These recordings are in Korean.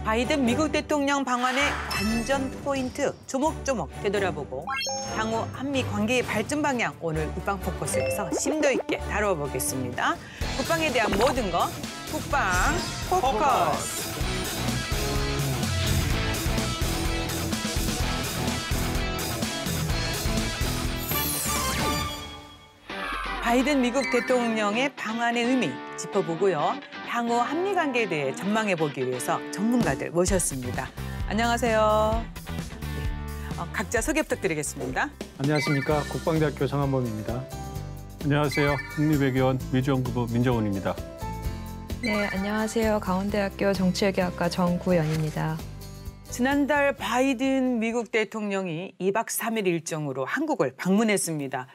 바이든 미국 대통령 방한의 관전 포인트 조목조목 되돌아보고 향후 한미 관계의 발전 방향 오늘 국방 포커스에서 심도 있게 다뤄보겠습니다. 국방에 대한 모든 것 국방 포커스. 바이든 미국 대통령의 방한의 의미 짚어보고요. 향후 한미 관계에 대해 전망해보기 위해서 전문가들 모셨습니다. 안녕하세요. 각자 소개 부탁드리겠습니다. 안녕하십니까. 국방대학교 정한범입니다. 안녕하세요. 국립외교원 미주연구부 민정훈입니다. 네, 안녕하세요. 강원대학교 정치외교학과 정구연입니다. 지난달 바이든 미국 대통령이 2박 3일 일정으로 한국을 방문했습니다.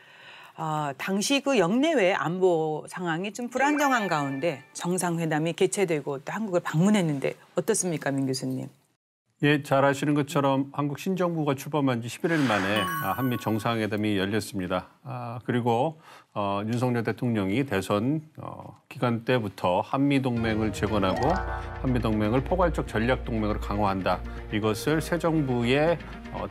당시 그 영내외 안보 상황이 좀 불안정한 가운데 정상회담이 개최되고 또 한국을 방문했는데 어떻습니까, 민 교수님? 예, 잘 아시는 것처럼 한국 신정부가 출범한 지 11일 만에 한미 정상회담이 열렸습니다. 그리고 윤석열 대통령이 대선 기간 때부터 한미 동맹을 재건하고 한미 동맹을 포괄적 전략 동맹으로 강화한다. 이것을 새 정부의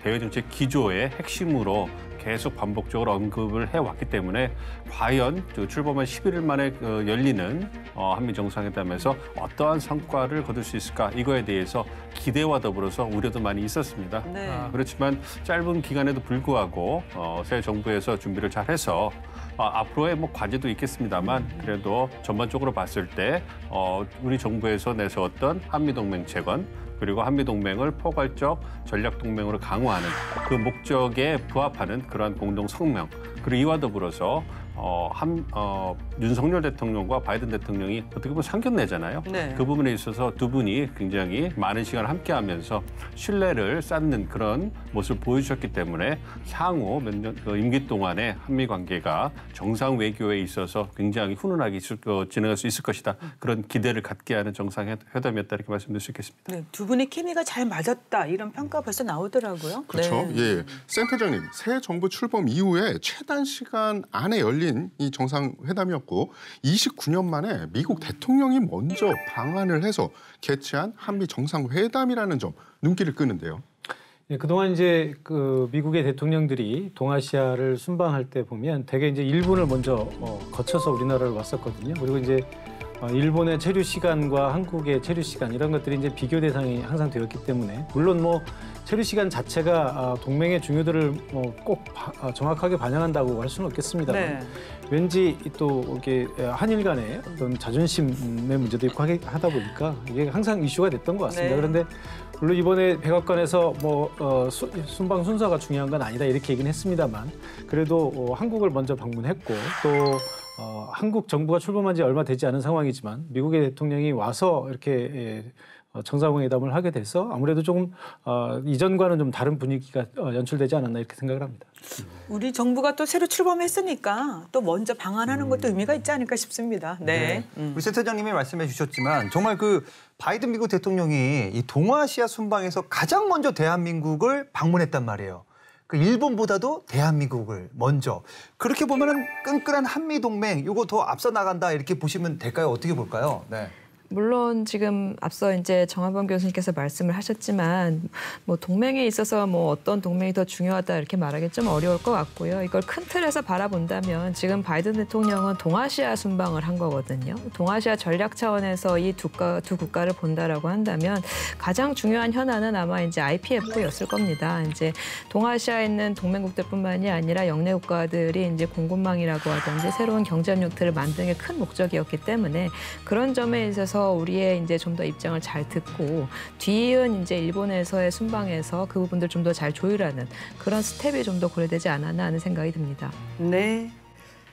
대외정책 기조의 핵심으로 계속 반복적으로 언급을 해왔기 때문에 과연 출범한 11일 만에 열리는 한미 정상회담에서 어떠한 성과를 거둘 수 있을까 이거에 대해서 기대와 더불어서 우려도 많이 있었습니다. 네. 그렇지만 짧은 기간에도 불구하고 새 정부에서 준비를 잘해서 앞으로의 뭐 과제도 있겠습니다만 그래도 전반적으로 봤을 때 우리 정부에서 내세웠던 한미동맹 재건 그리고 한미동맹을 포괄적 전략동맹으로 강화하는 그 목적에 부합하는 그러한 공동 성명 그리고 이와 더불어서 윤석열 대통령과 바이든 대통령이 어떻게 보면 상견례잖아요. 네. 그 부분에 있어서 두 분이 굉장히 많은 시간을 함께하면서 신뢰를 쌓는 그런 모습을 보여주셨기 때문에 향후 몇 년 임기 동안에 한미 관계가 정상 외교에 있어서 굉장히 훈훈하게 진행할 수 있을 것이다. 그런 기대를 갖게 하는 정상회담이었다 이렇게 말씀드릴 수 있겠습니다. 네, 두 분의 케미가 잘 맞았다 이런 평가 벌써 나오더라고요. 그렇죠. 네. 예, 센터장님, 새 정부 출범 이후에 최단 시간 안에 열린 이 정상회담이었고 29년 만에 미국 대통령이 먼저 방한을 해서 개최한 한미 정상회담이라는 점 눈길을 끄는데요. 예, 그동안 이제 그 미국의 대통령들이 동아시아를 순방할 때 보면 대개 이제 일본을 먼저 거쳐서 우리나라를 왔었거든요. 그리고 이제 일본의 체류 시간과 한국의 체류 시간 이런 것들이 이제 비교 대상이 항상 되었기 때문에 물론 뭐 체류 시간 자체가 동맹의 중요도를 꼭 정확하게 반영한다고 할 수는 없겠습니다만 네. 왠지 또 이게 한일 간의 어떤 자존심의 문제도 있고 하다 보니까 이게 항상 이슈가 됐던 것 같습니다. 네. 그런데 물론 이번에 백악관에서 순방 순서가 중요한 건 아니다 이렇게 얘기는 했습니다만 그래도 한국을 먼저 방문했고 또 한국 정부가 출범한 지 얼마 되지 않은 상황이지만 미국의 대통령이 와서 이렇게 정상회담을 하게 돼서 아무래도 조금 이전과는 좀 다른 분위기가 연출되지 않았나 이렇게 생각을 합니다. 우리 정부가 또 새로 출범했으니까 또 먼저 방한하는 것도 의미가 있지 않을까 싶습니다. 네. 우리 센터장님이 말씀해 주셨지만 정말 그 바이든 미국 대통령이 이 동아시아 순방에서 가장 먼저 대한민국을 방문했단 말이에요. 그 일본보다도 대한민국을 먼저. 그렇게 보면은 끈끈한 한미 동맹 이거 더 앞서 나간다 이렇게 보시면 될까요? 어떻게 볼까요? 네. 물론 지금 앞서 이제 정한범 교수님께서 말씀을 하셨지만 뭐 동맹에 있어서 뭐 어떤 동맹이 더 중요하다 이렇게 말하기 좀 어려울 것 같고요. 이걸 큰 틀에서 바라본다면 지금 바이든 대통령은 동아시아 순방을 한 거거든요. 동아시아 전략 차원에서 이 두 국가를 본다라고 한다면 가장 중요한 현안은 아마 이제 IPF였을 겁니다. 이제 동아시아에 있는 동맹국들뿐만이 아니라 영내 국가들이 이제 공급망이라고 하든지 새로운 경제협력들을 만드는 게 큰 목적이었기 때문에 그런 점에 있어서 우리의 이제 좀 더 입장을 잘 듣고 뒤이은 이제 일본에서의 순방에서 그 부분들 좀 더 잘 조율하는 그런 스텝이 좀 더 고려되지 않았나 하는 생각이 듭니다. 네.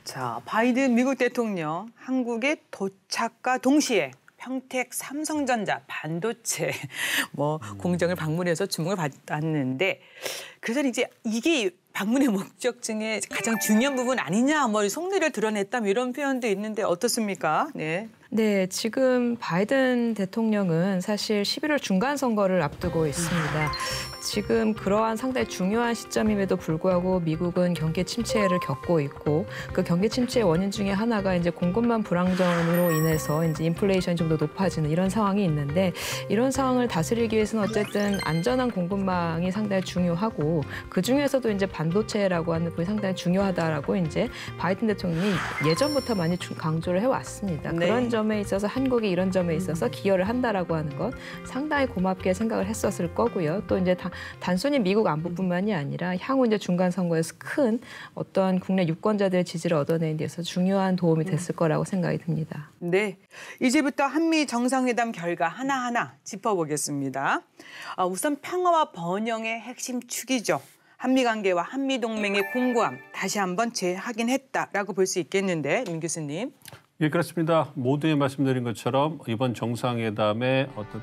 자, 바이든 미국 대통령 한국에 도착과 동시에 평택 삼성전자 반도체 공정을 방문해서 주목을 받았는데 그래서 이제 이게 방문의 목적 중에 가장 중요한 부분 아니냐, 속내를 드러냈다 이런 표현도 있는데 어떻습니까? 네. 네, 지금 바이든 대통령은 사실 11월 중간 선거를 앞두고 있습니다. 지금 그러한 상당히 중요한 시점임에도 불구하고 미국은 경기 침체를 겪고 있고 그 경기 침체의 원인 중에 하나가 이제 공급망 불안정으로 인해서 이제 인플레이션이 좀 더 높아지는 이런 상황이 있는데 이런 상황을 다스리기 위해서는 어쨌든 안전한 공급망이 상당히 중요하고 그 중에서도 이제 반도체라고 하는 부분이 상당히 중요하다라고 이제 바이든 대통령이 예전부터 많이 강조를 해왔습니다. 네. 그런 점에 있어서 한국이 이런 점에 있어서 기여를 한다라고 하는 것 상당히 고맙게 생각을 했었을 거고요. 또 이제 단순히 미국 안보뿐만이 아니라 향후 이제 중간 선거에서 큰 어떤 국내 유권자들의 지지를 얻어내는 데서 중요한 도움이 됐을 거라고 생각이 듭니다. 네, 이제부터 한미 정상회담 결과 하나하나 짚어보겠습니다. 우선 평화와 번영의 핵심 축이죠. 한미 관계와 한미 동맹의 공고함 다시 한번 재확인했다라고 볼 수 있겠는데, 민 교수님. 예, 그렇습니다. 모두에 말씀드린 것처럼 이번 정상회담의 어떤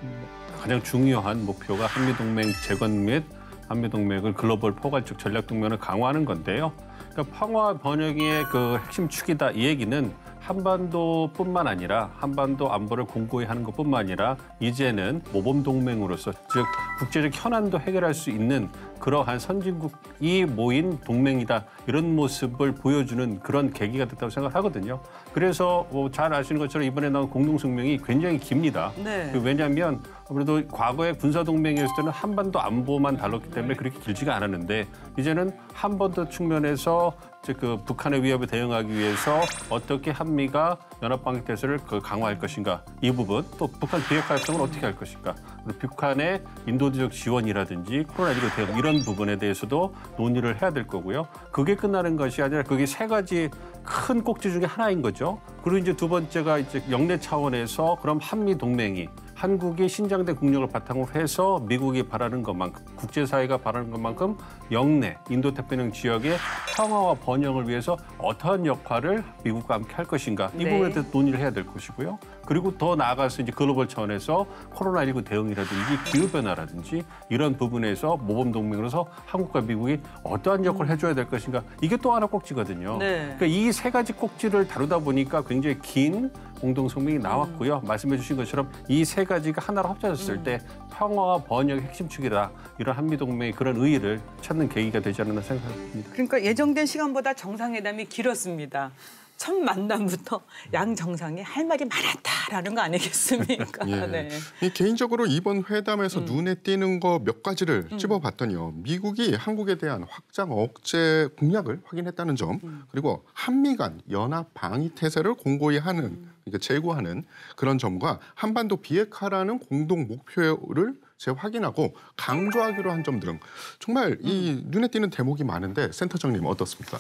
가장 중요한 목표가 한미동맹 재건 및 한미동맹을 글로벌 포괄적 전략동맹을 강화하는 건데요. 그러니까 평화 번영의 그 핵심 축이다 이 얘기는 한반도뿐만 아니라 한반도 안보를 공고히 하는 것뿐만 아니라 이제는 모범 동맹으로서 즉 국제적 현안도 해결할 수 있는 그러한 선진국이 모인 동맹이다 이런 모습을 보여주는 그런 계기가 됐다고 생각하거든요. 그래서 잘 아시는 것처럼 이번에 나온 공동성명이 굉장히 깁니다. 네. 왜냐하면 아무래도 과거에 군사동맹이었을 때는 한반도 안보만 다뤘기 때문에 그렇게 길지가 않았는데 이제는 한반도 측면에서 즉 그 북한의 위협에 대응하기 위해서 어떻게 한미가 연합방위 태세를 강화할 것인가 이 부분 또 북한 비핵화 협정을 어떻게 할 것인가 그리고 북한의 인도적 지원이라든지 코로나19 대응 이런 부분에 대해서도 논의를 해야 될 거고요. 그게 끝나는 것이 아니라 그게 세 가지 큰 꼭지 중에 하나인 거죠. 그리고 이제 두 번째가 이제 영내 차원에서 그럼 한미 동맹이 한국이 신장된 국력을 바탕으로 해서 미국이 바라는 것만큼 국제사회가 바라는 것만큼 영내 인도태평양 지역의 평화와 번영을 위해서 어떠한 역할을 미국과 함께 할 것인가 이 부분에 대해서 논의를 해야 될 것이고요. 그리고 더 나아가서 이제 글로벌 차원에서 코로나19 대응이라든지 기후변화라든지 이런 부분에서 모범동맹으로서 한국과 미국이 어떠한 역할을 해줘야 될 것인가 이게 또 하나 꼭지거든요. 네. 그러니까 이 세 가지 꼭지를 다루다 보니까 굉장히 긴 공동성명이 나왔고요. 말씀해 주신 것처럼 이 세 가지가 하나로 합쳐졌을 때 평화와 번영의 핵심 축이다. 이런 한미동맹의 그런 의의를 찾는 계기가 되지 않았나 생각합니다. 그러니까 예정된 시간보다 정상회담이 길었습니다. 첫 만남부터 양 정상이 할 말이 많았다라는 거 아니겠습니까? 예. 네. 개인적으로 이번 회담에서 눈에 띄는 거 몇 가지를 찝어봤더니요. 미국이 한국에 대한 확장 억제 공약을 확인했다는 점, 그리고 한미 간 연합 방위 태세를 공고히 하는, 그러니까 제고하는 그런 점과 한반도 비핵화라는 공동 목표를 재확인하고 강조하기로 한 점 등 정말 이 눈에 띄는 대목이 많은데 센터장님 어떻습니까?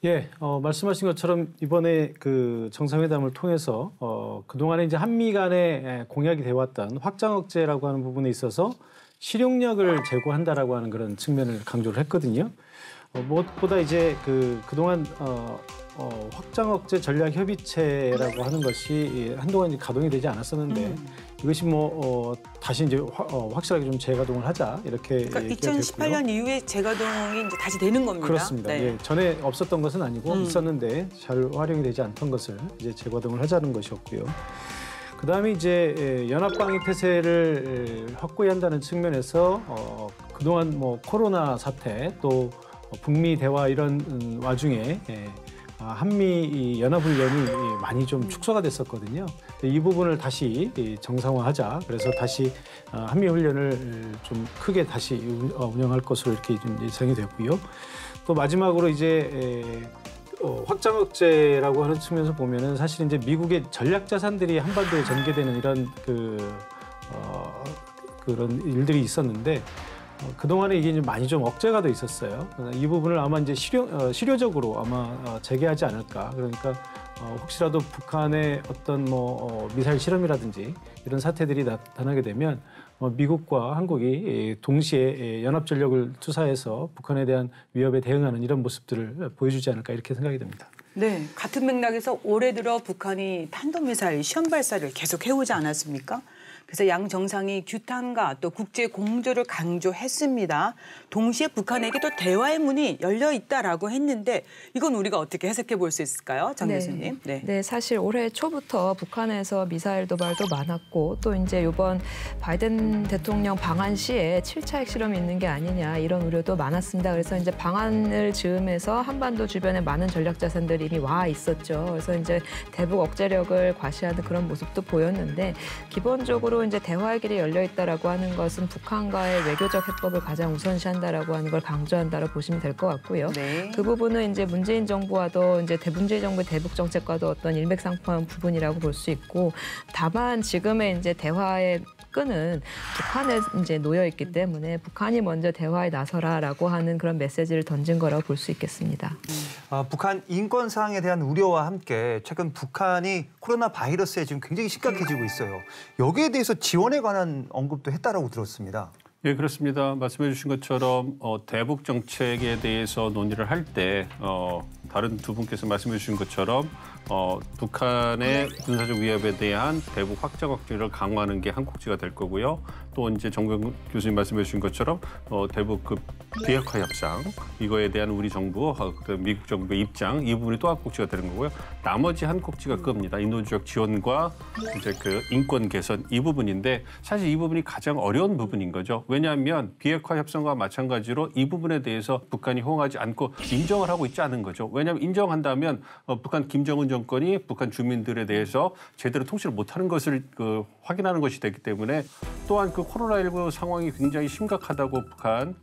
예, 말씀하신 것처럼 이번에 그 정상회담을 통해서 그동안에 이제 한미 간에 공약이 되어왔던 확장 억제라고 하는 부분에 있어서 실용력을 제고한다라고 하는 그런 측면을 강조를 했거든요. 무엇보다 이제 그동안 확장 억제 전략 협의체라고 하는 것이 한동안 이제 가동이 되지 않았었는데 이것이 다시 이제 확실하게 좀 재가동을 하자 이렇게 그러니까 얘기가 됐고요. 2018년 이후에 재가동이 이제 다시 되는 겁니다. 그렇습니다. 네. 예, 전에 없었던 것은 아니고 있었는데 잘 활용이 되지 않던 것을 이제 재가동을 하자는 것이었고요. 그다음에 이제 연합방위 태세를 확고히 한다는 측면에서 그동안 코로나 사태 또 북미 대화 이런 와중에 한미 연합훈련이 많이 좀 축소가 됐었거든요. 이 부분을 다시 정상화하자. 그래서 다시 한미 훈련을 좀 크게 다시 운영할 것으로 이렇게 좀 예상이 됐고요. 또 마지막으로 이제 확장 억제라고 하는 측면에서 보면은 사실 이제 미국의 전략 자산들이 한반도에 전개되는 이런 그런 일들이 있었는데. 그동안에 이게 많이 좀 억제가 돼 있었어요. 이 부분을 아마 이제 실효적으로 아마 재개하지 않을까. 그러니까 혹시라도 북한의 어떤 미사일 실험이라든지 이런 사태들이 나타나게 되면 미국과 한국이 동시에 연합 전력을 투사해서 북한에 대한 위협에 대응하는 이런 모습들을 보여주지 않을까 이렇게 생각이 됩니다. 네, 같은 맥락에서 올해 들어 북한이 탄도미사일 시험 발사를 계속 해오지 않았습니까? 그래서 양 정상이 규탄과 또 국제 공조를 강조했습니다. 동시에 북한에게 또 대화의 문이 열려 있다라고 했는데 이건 우리가 어떻게 해석해 볼 수 있을까요, 장 교수님? 네, 사실 올해 초부터 북한에서 미사일 도발도 많았고 또 이제 이번 바이든 대통령 방한 시에 7차 핵실험이 있는 게 아니냐 이런 우려도 많았습니다. 그래서 이제 방안을 즈음해서 한반도 주변에 많은 전략 자산들이 이미 와 있었죠. 그래서 이제 대북 억제력을 과시하는 그런 모습도 보였는데 기본적으로 이제 대화의 길이 열려 있다라고 하는 것은 북한과의 외교적 해법을 가장 우선시한다라고 하는 걸 강조한다라고 보시면 될 것 같고요. 네. 그 부분은 이제 문재인 정부와도 이제 문재인 정부의 대북 정책과도 어떤 일맥상통한 부분이라고 볼 수 있고 다만 지금의 이제 대화의 끈은 북한에 이제 놓여 있기 때문에 북한이 먼저 대화에 나서라라고 하는 그런 메시지를 던진 거라고 볼 수 있겠습니다. 북한 인권 사항에 대한 우려와 함께 최근 북한이 코로나 바이러스에 지금 굉장히 심각해지고 있어요. 여기에 대해서 지원에 관한 언급도 했다라고 들었습니다. 예, 그렇습니다. 말씀해 주신 것처럼 대북 정책에 대해서 논의를 할 때 다른 두 분께서 말씀해 주신 것처럼 북한의 군사적 위협에 대한 대북 확장 억제를 강화하는 게 한 꼭지가 될 거고요. 또 이제 정병 교수님 말씀해 주신 것처럼 대북 그 비핵화 협상 이거에 대한 우리 정부, 미국 정부의 입장 이 부분이 또 한 꼭지가 되는 거고요. 나머지 한 꼭지가 그겁니다. 인도주의적 지원과 이제 그 인권 개선 이 부분인데 사실 이 부분이 가장 어려운 부분인 거죠. 왜냐하면 비핵화 협상과 마찬가지로 이 부분에 대해서 북한이 호응하지 않고 인정을 하고 있지 않은 거죠. 왜냐하면 인정한다면 북한 김정은 정권이 북한 주민들에 대해서 제대로 통치를 못하는 것을 확인하는 것이 되기 때문에 또한 그 코로나19 상황이 굉장히 심각하다고 북한에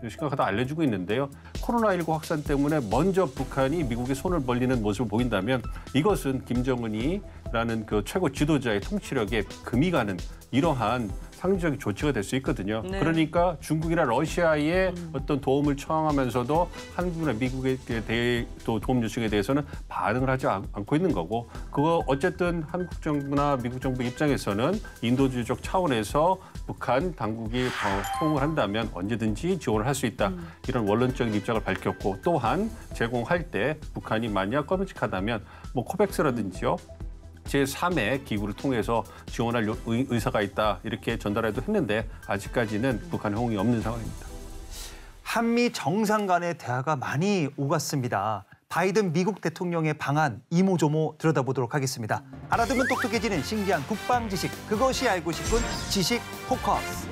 심각하다 알려주고 있는데요. 코로나19 확산 때문에 먼저 북한이 미국에 손을 벌리는 모습을 보인다면 이것은 김정은이라는 그 최고 지도자의 통치력에 금이 가는 이러한 상징적인 조치가 될 수 있거든요. 네. 그러니까 중국이나 러시아의 어떤 도움을 청하면서도 한국이나 미국에 대해 또 도움 요청에 대해서는 반응을 하지 않고 있는 거고 그거 어쨌든 한국 정부나 미국 정부 입장에서는 인도주의적 차원에서 북한 당국이 호응을 한다면 언제든지 지원을 할 수 있다. 이런 원론적인 입장을 밝혔고 또한 제공할 때 북한이 만약 꺼림칙하다면 뭐 코백스라든지요. 제3의 기구를 통해서 지원할 의사가 있다 이렇게 전달해도 했는데 아직까지는 북한의 호응이 없는 상황입니다. 한미 정상 간의 대화가 많이 오갔습니다. 바이든 미국 대통령의 방안 이모저모 들여다보도록 하겠습니다. 알아두면 똑똑해지는 신기한 국방 지식, 그것이 알고 싶은 지식 포커스.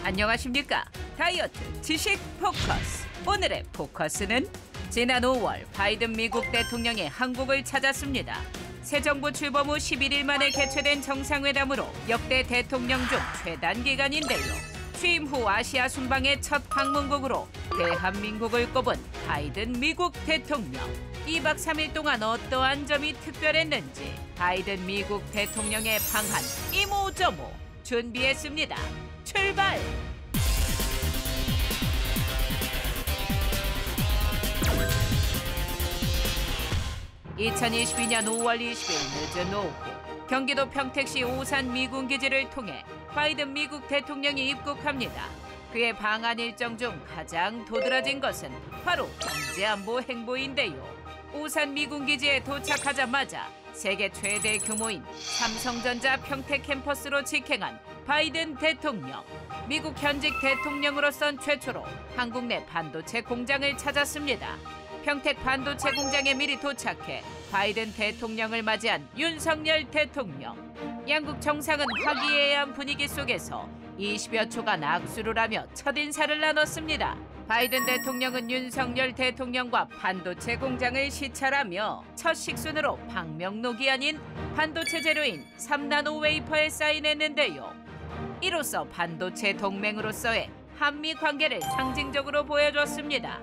안녕하십니까. 다이어트 지식 포커스. 오늘의 포커스는 지난 5월 바이든 미국 대통령이 한국을 찾았습니다. 새 정부 출범 후 11일 만에 개최된 정상회담으로 역대 대통령 중 최단 기간인데요. 취임 후 아시아 순방의 첫 방문국으로 대한민국을 꼽은 바이든 미국 대통령. 2박 3일 동안 어떠한 점이 특별했는지 바이든 미국 대통령의 방한 이모저모 준비했습니다. 출발! 2022년 5월 20일 늦은 오후 경기도 평택시 오산 미군기지를 통해 바이든 미국 대통령이 입국합니다. 그의 방한 일정 중 가장 도드라진 것은 바로 경제안보 행보인데요. 오산 미군기지에 도착하자마자 세계 최대 규모인 삼성전자 평택 캠퍼스로 직행한 바이든 대통령. 미국 현직 대통령으로선 최초로 한국 내 반도체 공장을 찾았습니다. 평택 반도체 공장에 미리 도착해 바이든 대통령을 맞이한 윤석열 대통령. 양국 정상은 화기애애한 분위기 속에서 20여 초간 악수를 하며 첫인사를 나눴습니다. 바이든 대통령은 윤석열 대통령과 반도체 공장을 시찰하며 첫 식순으로 방명록이 아닌 반도체 재료인 3나노 웨이퍼에 사인했는데요. 이로써 반도체 동맹으로서의 한미 관계를 상징적으로 보여줬습니다.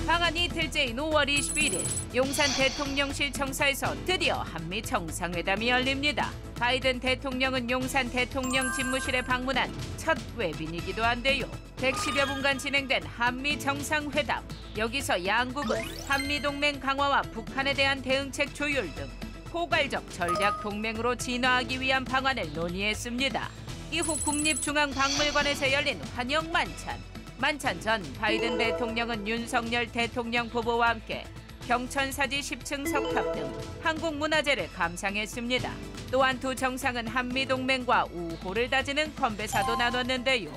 방한 이틀째인 5월 21일 용산 대통령실 청사에서 드디어 한미 정상회담이 열립니다. 바이든 대통령은 용산 대통령 집무실에 방문한 첫 외빈이기도 한데요. 110여 분간 진행된 한미 정상회담. 여기서 양국은 한미 동맹 강화와 북한에 대한 대응책 조율 등 포괄적 전략 동맹으로 진화하기 위한 방안을 논의했습니다. 이후 국립중앙박물관에서 열린 환영 만찬. 만찬 전 바이든 대통령은 윤석열 대통령 부부와 함께 경천사지 10층 석탑 등 한국 문화재를 감상했습니다. 또한 두 정상은 한미동맹과 우호를 다지는 건배사도 나눴는데요.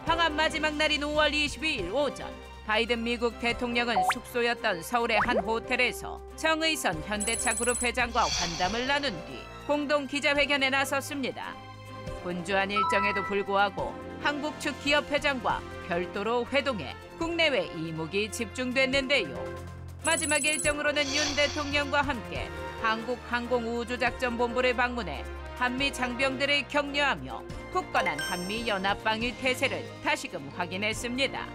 방한 마지막 날인 5월 22일 오전, 바이든 미국 대통령은 숙소였던 서울의 한 호텔에서 정의선 현대차 그룹 회장과 환담을 나눈 뒤 공동 기자회견에 나섰습니다. 분주한 일정에도 불구하고 한국 측 기업 회장과 별도로 회동해 국내외 이목이 집중됐는데요. 마지막 일정으로는 윤 대통령과 함께 한국 항공우주작전본부를 방문해 한미 장병들을 격려하며 굳건한 한미 연합방위 태세를 다시금 확인했습니다.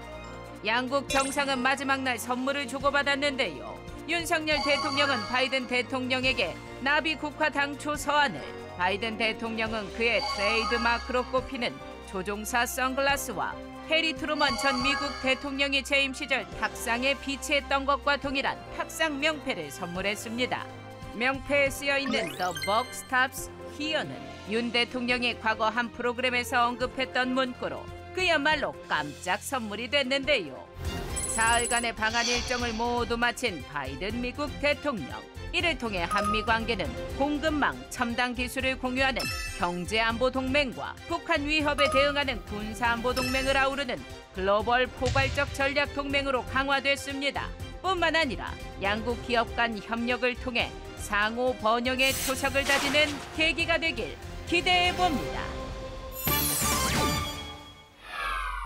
양국 정상은 마지막 날 선물을 주고받았는데요. 윤석열 대통령은 바이든 대통령에게 나비 국화 당초 서한을, 바이든 대통령은 그의 트레이드마크로 꼽히는 조종사 선글라스와 해리 트루먼 전 미국 대통령이 재임 시절 탁상에 비치했던 것과 동일한 탁상 명패를 선물했습니다. 명패에 쓰여있는 The Buck Stops Here는 윤 대통령이 과거 한 프로그램에서 언급했던 문구로 그야말로 깜짝 선물이 됐는데요. 사흘간의 방한 일정을 모두 마친 바이든 미국 대통령. 이를 통해 한미 관계는 공급망 첨단 기술을 공유하는 경제안보 동맹과 북한 위협에 대응하는 군사안보 동맹을 아우르는 글로벌 포괄적 전략 동맹으로 강화됐습니다. 뿐만 아니라 양국 기업 간 협력을 통해 상호 번영의 초석을 다지는 계기가 되길 기대해 봅니다.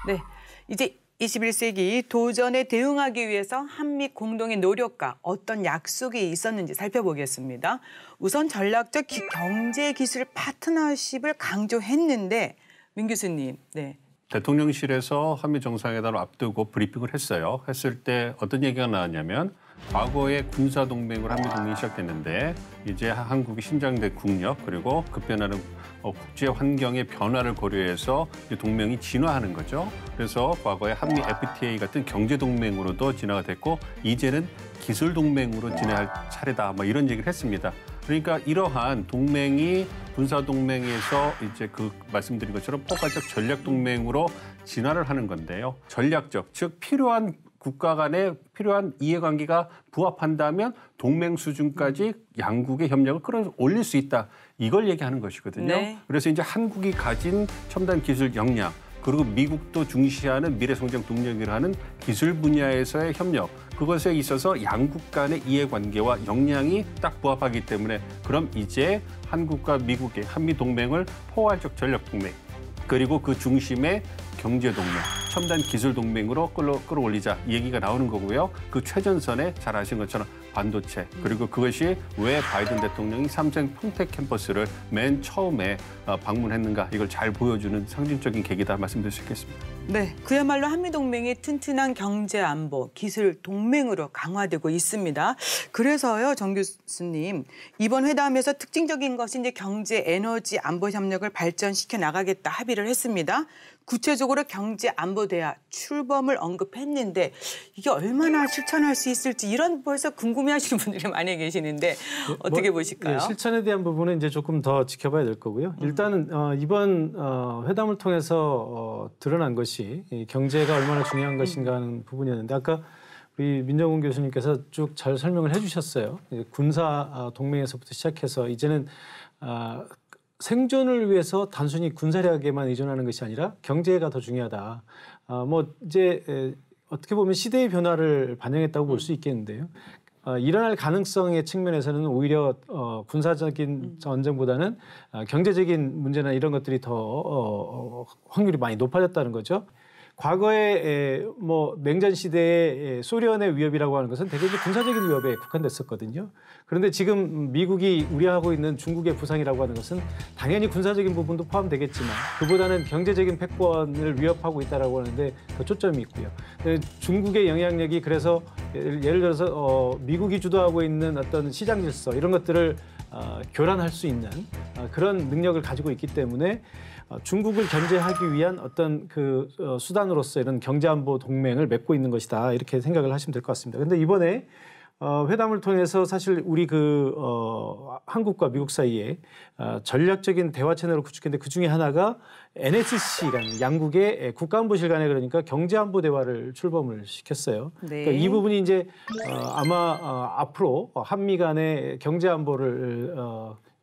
네, 이제 21세기 도전에 대응하기 위해서 한미 공동의 노력과 어떤 약속이 있었는지 살펴보겠습니다. 우선 전략적 경제기술 파트너십을 강조했는데 민 교수님. 네. 대통령실에서 한미 정상회담을 앞두고 브리핑을 했어요. 했을 때 어떤 얘기가 나왔냐면 과거에 군사동맹으로 한미 동맹이 시작됐는데 이제 한국이 신장된 국력 그리고 급변하는 국제 환경의 변화를 고려해서 동맹이 진화하는 거죠. 그래서 과거에 한미 FTA 같은 경제 동맹으로도 진화가 됐고 이제는 기술 동맹으로 진화할 차례다. 뭐 이런 얘기를 했습니다. 그러니까 이러한 동맹이 군사 동맹에서 이제 그 말씀드린 것처럼 포괄적 전략 동맹으로 진화를 하는 건데요. 전략적, 즉 필요한 국가 간에 필요한 이해관계가 부합한다면 동맹 수준까지 양국의 협력을 끌어올릴 수 있다. 이걸 얘기하는 것이거든요. 네. 그래서 이제 한국이 가진 첨단 기술 역량 그리고 미국도 중시하는 미래성장 동력이라 하는 기술 분야에서의 협력 그것에 있어서 양국 간의 이해관계와 역량이 딱 부합하기 때문에 그럼 이제 한국과 미국의 한미 동맹을 포괄적 전략 동맹 그리고 그 중심에 경제 동맹, 첨단 기술 동맹으로 끌어올리자 이 얘기가 나오는 거고요. 그 최전선에 잘 아시는 것처럼 반도체 그리고 그것이 왜 바이든 대통령이 삼성 평택 캠퍼스를 맨 처음에 방문했는가 이걸 잘 보여주는 상징적인 계기다 말씀드릴 수 있겠습니다. 네, 그야말로 한미동맹이 튼튼한 경제안보, 기술 동맹으로 강화되고 있습니다. 그래서요, 정 교수님, 이번 회담에서 특징적인 것이 이제 경제, 에너지, 안보 협력을 발전시켜 나가겠다 합의를 했습니다. 구체적으로 경제안보 대화 출범을 언급했는데 이게 얼마나 실천할 수 있을지 이런 벌써 궁금해하시는 분들이 많이 계시는데 어떻게 보실까요? 네, 실천에 대한 부분은 이제 조금 더 지켜봐야 될 거고요. 일단은 이번 회담을 통해서 드러난 것이 경제가 얼마나 중요한 것인가 하는 부분이었는데 아까 우리 민정훈 교수님께서 쭉 잘 설명을 해주셨어요. 군사 동맹에서부터 시작해서 이제는 생존을 위해서 단순히 군사력에만 의존하는 것이 아니라 경제가 더 중요하다. 뭐 이제 어떻게 보면 시대의 변화를 반영했다고 볼 수 있겠는데요. 일어날 가능성의 측면에서는 오히려 군사적인 전쟁보다는 경제적인 문제나 이런 것들이 더 확률이 많이 높아졌다는 거죠. 과거에 뭐 냉전 시대의 소련의 위협이라고 하는 것은 대개 군사적인 위협에 국한됐었거든요. 그런데 지금 미국이 우려하고 있는 중국의 부상이라고 하는 것은 당연히 군사적인 부분도 포함되겠지만 그보다는 경제적인 패권을 위협하고 있다라고 하는데 더 초점이 있고요. 중국의 영향력이 그래서 예를 들어서 미국이 주도하고 있는 어떤 시장 질서 이런 것들을 교란할 수 있는 그런 능력을 가지고 있기 때문에 중국을 견제하기 위한 어떤 그 수단으로서 이런 경제안보 동맹을 맺고 있는 것이다 이렇게 생각을 하시면 될 것 같습니다. 그런데 이번에 회담을 통해서 사실 우리 한국과 미국 사이에 전략적인 대화 채널을 구축했는데 그 중에 하나가 NSC라는 양국의 국가안보실 간에 그러니까 경제안보 대화를 출범을 시켰어요. 네. 그러니까 이 부분이 이제 아마 앞으로 한미 간의 경제안보를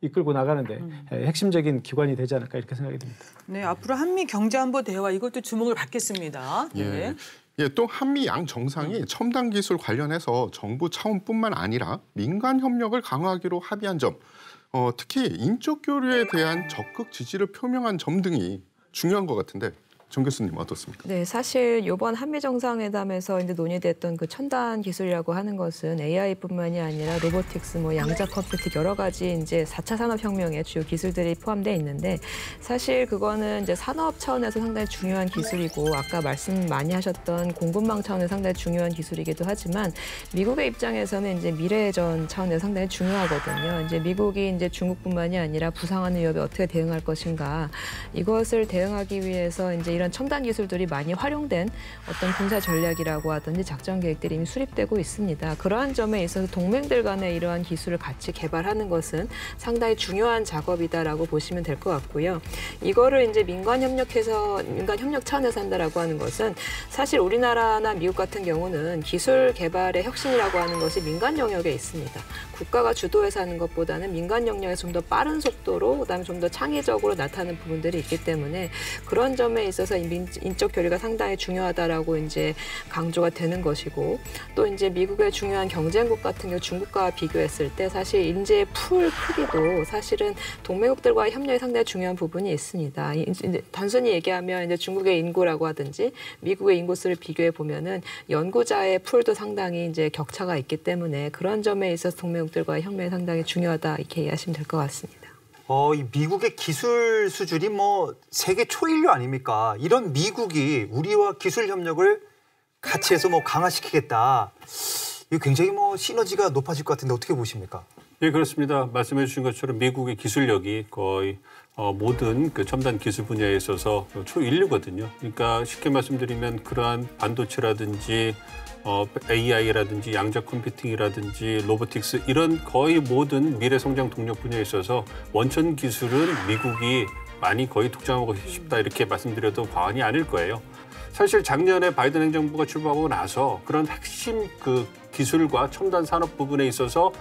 이끌고 나가는데 핵심적인 기관이 되지 않을까 이렇게 생각이 듭니다. 네, 앞으로 한미 경제안보 대화 이것도 주목을 받겠습니다. 네. 예, 또 한미 양 정상이 첨단 기술 관련해서 정부 차원뿐만 아니라 민간 협력을 강화하기로 합의한 점, 특히 인적 교류에 대한 적극 지지를 표명한 점 등이 중요한 것 같은데 정 교수님 어떻습니까? 네, 사실 이번 한미 정상회담에서 이제 논의됐던 그 첨단 기술이라고 하는 것은 AI뿐만이 아니라 로보틱스, 뭐 양자 컴퓨팅 여러 가지 이제 4차 산업혁명의 주요 기술들이 포함되어 있는데 사실 그거는 이제 산업 차원에서 상당히 중요한 기술이고 아까 말씀 많이 하셨던 공급망 차원에서 상당히 중요한 기술이기도 하지만 미국의 입장에서는 이제 미래전 차원에서 상당히 중요하거든요. 이제 미국이 이제 중국뿐만이 아니라 부상하는 위협에 어떻게 대응할 것인가 이것을 대응하기 위해서 이제 이런 첨단 기술들이 많이 활용된 어떤 군사 전략이라고 하든지 작전 계획들이 이미 수립되고 있습니다. 그러한 점에 있어서 동맹들 간에 이러한 기술을 같이 개발하는 것은 상당히 중요한 작업이다라고 보시면 될 것 같고요. 이거를 이제 민간 협력 차원에서 한다라고 하는 것은 사실 우리나라나 미국 같은 경우는 기술 개발의 혁신이라고 하는 것이 민간 영역에 있습니다. 국가가 주도해서 하는 것보다는 민간 영역에서 좀 더 빠른 속도로 그다음에 좀 더 창의적으로 나타나는 부분들이 있기 때문에 그런 점에 있어서 인적 교류가 상당히 중요하다라고 이제 강조가 되는 것이고 또 이제 미국의 중요한 경쟁국 같은 경우 중국과 비교했을 때 사실 인재 풀 크기도 사실은 동맹국들과의 협력이 상당히 중요한 부분이 있습니다. 단순히 얘기하면 이제 중국의 인구라고 하든지 미국의 인구수를 비교해 보면은 연구자의 풀도 상당히 이제 격차가 있기 때문에 그런 점에 있어서 동맹국들과의 협력이 상당히 중요하다 이렇게 이해하시면 될 것 같습니다. 이 미국의 기술 수준이 뭐 세계 초일류 아닙니까? 이런 미국이 우리와 기술 협력을 같이 해서 뭐 강화시키겠다. 이거 굉장히 뭐 시너지가 높아질 것 같은데 어떻게 보십니까? 네, 그렇습니다. 말씀해 주신 것처럼 미국의 기술력이 거의 모든 그 첨단 기술 분야에 있어서 초일류거든요. 그러니까 쉽게 말씀드리면 그러한 반도체라든지 AI라든지 양자 컴퓨팅이라든지 로보틱스 이런 거의 모든 미래 성장 동력 분야에 있어서 원천 기술은 미국이 많이 거의 독점하고 싶다 이렇게 말씀드려도 과언이 아닐 거예요. 사실 작년에 바이든 행정부가 출범하고 나서 그런 핵심 그 기술과 첨단 산업 부분에 있어서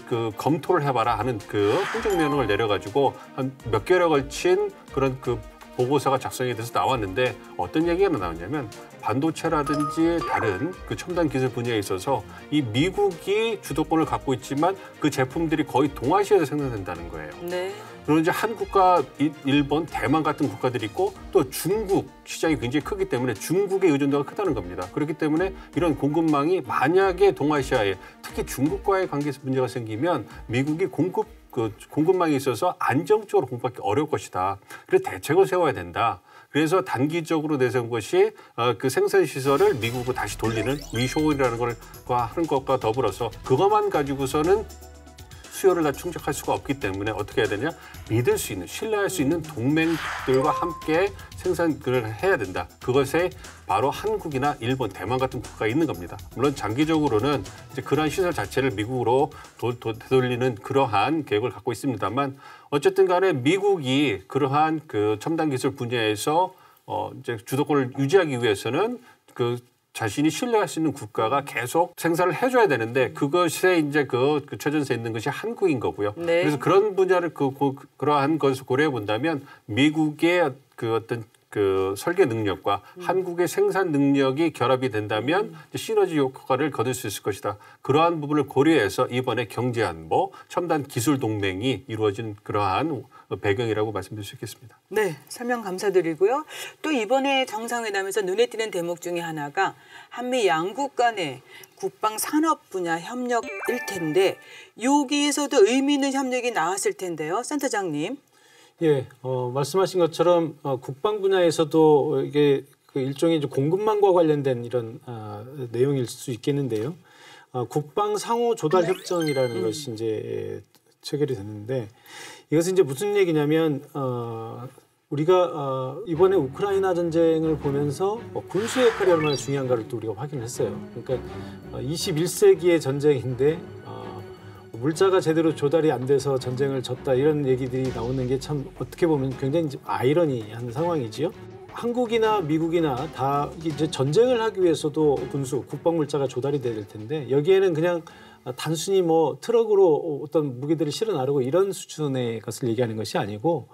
그 검토를 해봐라 하는 그 행정명령을 내려가지고 한 몇 개월에 걸친 그런 그 보고서가 작성이 돼서 나왔는데 어떤 얘기가 나왔냐면 반도체라든지 다른 그 첨단 기술 분야에 있어서 이 미국이 주도권을 갖고 있지만 그 제품들이 거의 동아시아에서 생산된다는 거예요. 네. 그리고 이제 한국과 일본, 대만 같은 국가들이 있고 또 중국 시장이 굉장히 크기 때문에 중국의 의존도가 크다는 겁니다. 그렇기 때문에 이런 공급망이 만약에 동아시아에 특히 중국과의 관계에서 문제가 생기면 미국이 공급망이 있어서 안정적으로 공급하기 어려울 것이다. 그래서 대책을 세워야 된다. 그래서 단기적으로 내세운 것이 그 생산 시설을 미국으로 다시 돌리는 위쇼어링이라는 걸 하는 것과 더불어서 그것만 가지고서는 수요를 다 충족할 수가 없기 때문에 어떻게 해야 되냐? 믿을 수 있는, 신뢰할 수 있는 동맹들과 함께 생산을 해야 된다. 그것에 바로 한국이나 일본, 대만 같은 국가가 있는 겁니다. 물론 장기적으로는 이제 그러한 시설 자체를 미국으로 되돌리는 그러한 계획을 갖고 있습니다만 어쨌든 간에 미국이 그러한 그 첨단 기술 분야에서 이제 주도권을 유지하기 위해서는 그 자신이 신뢰할 수 있는 국가가 계속 생산을 해줘야 되는데 그것에 이제 그 최전세에 있는 것이 한국인 거고요. 네. 그래서 그런 분야를 그러한 것을 고려해 본다면 미국의 그 어떤 그 설계 능력과 한국의 생산 능력이 결합이 된다면 시너지 효과를 거둘 수 있을 것이다. 그러한 부분을 고려해서 이번에 경제안보, 첨단 기술 동맹이 이루어진 그러한 배경이라고 말씀드릴 수 있겠습니다. 네, 설명 감사드리고요. 또 이번에 정상회담에서 눈에 띄는 대목 중에 하나가 한미 양국 간의 국방 산업 분야 협력일 텐데 여기에서도 의미 있는 협력이 나왔을 텐데요. 센터장님. 예, 말씀하신 것처럼 국방 분야에서도 이게 그 일종의 이제 공급망과 관련된 이런 내용일 수 있겠는데요. 국방 상호 조달 협정이라는 것이 이제 체결이 됐는데 이것은 이제 무슨 얘기냐면 우리가 이번에 우크라이나 전쟁을 보면서 군수의 역할이 얼마나 중요한가를 또 우리가 확인했어요. 그러니까 21세기의 전쟁인데 물자가 제대로 조달이 안 돼서 전쟁을 졌다 이런 얘기들이 나오는 게 참 어떻게 보면 굉장히 아이러니한 상황이지요. 한국이나 미국이나 다 이제 전쟁을 하기 위해서도 군수, 국방 물자가 조달이 돼야 될 텐데 여기에는 그냥 단순히 뭐 트럭으로 어떤 무기들을 실어 나르고 이런 수준의 것을 얘기하는 것이 아니고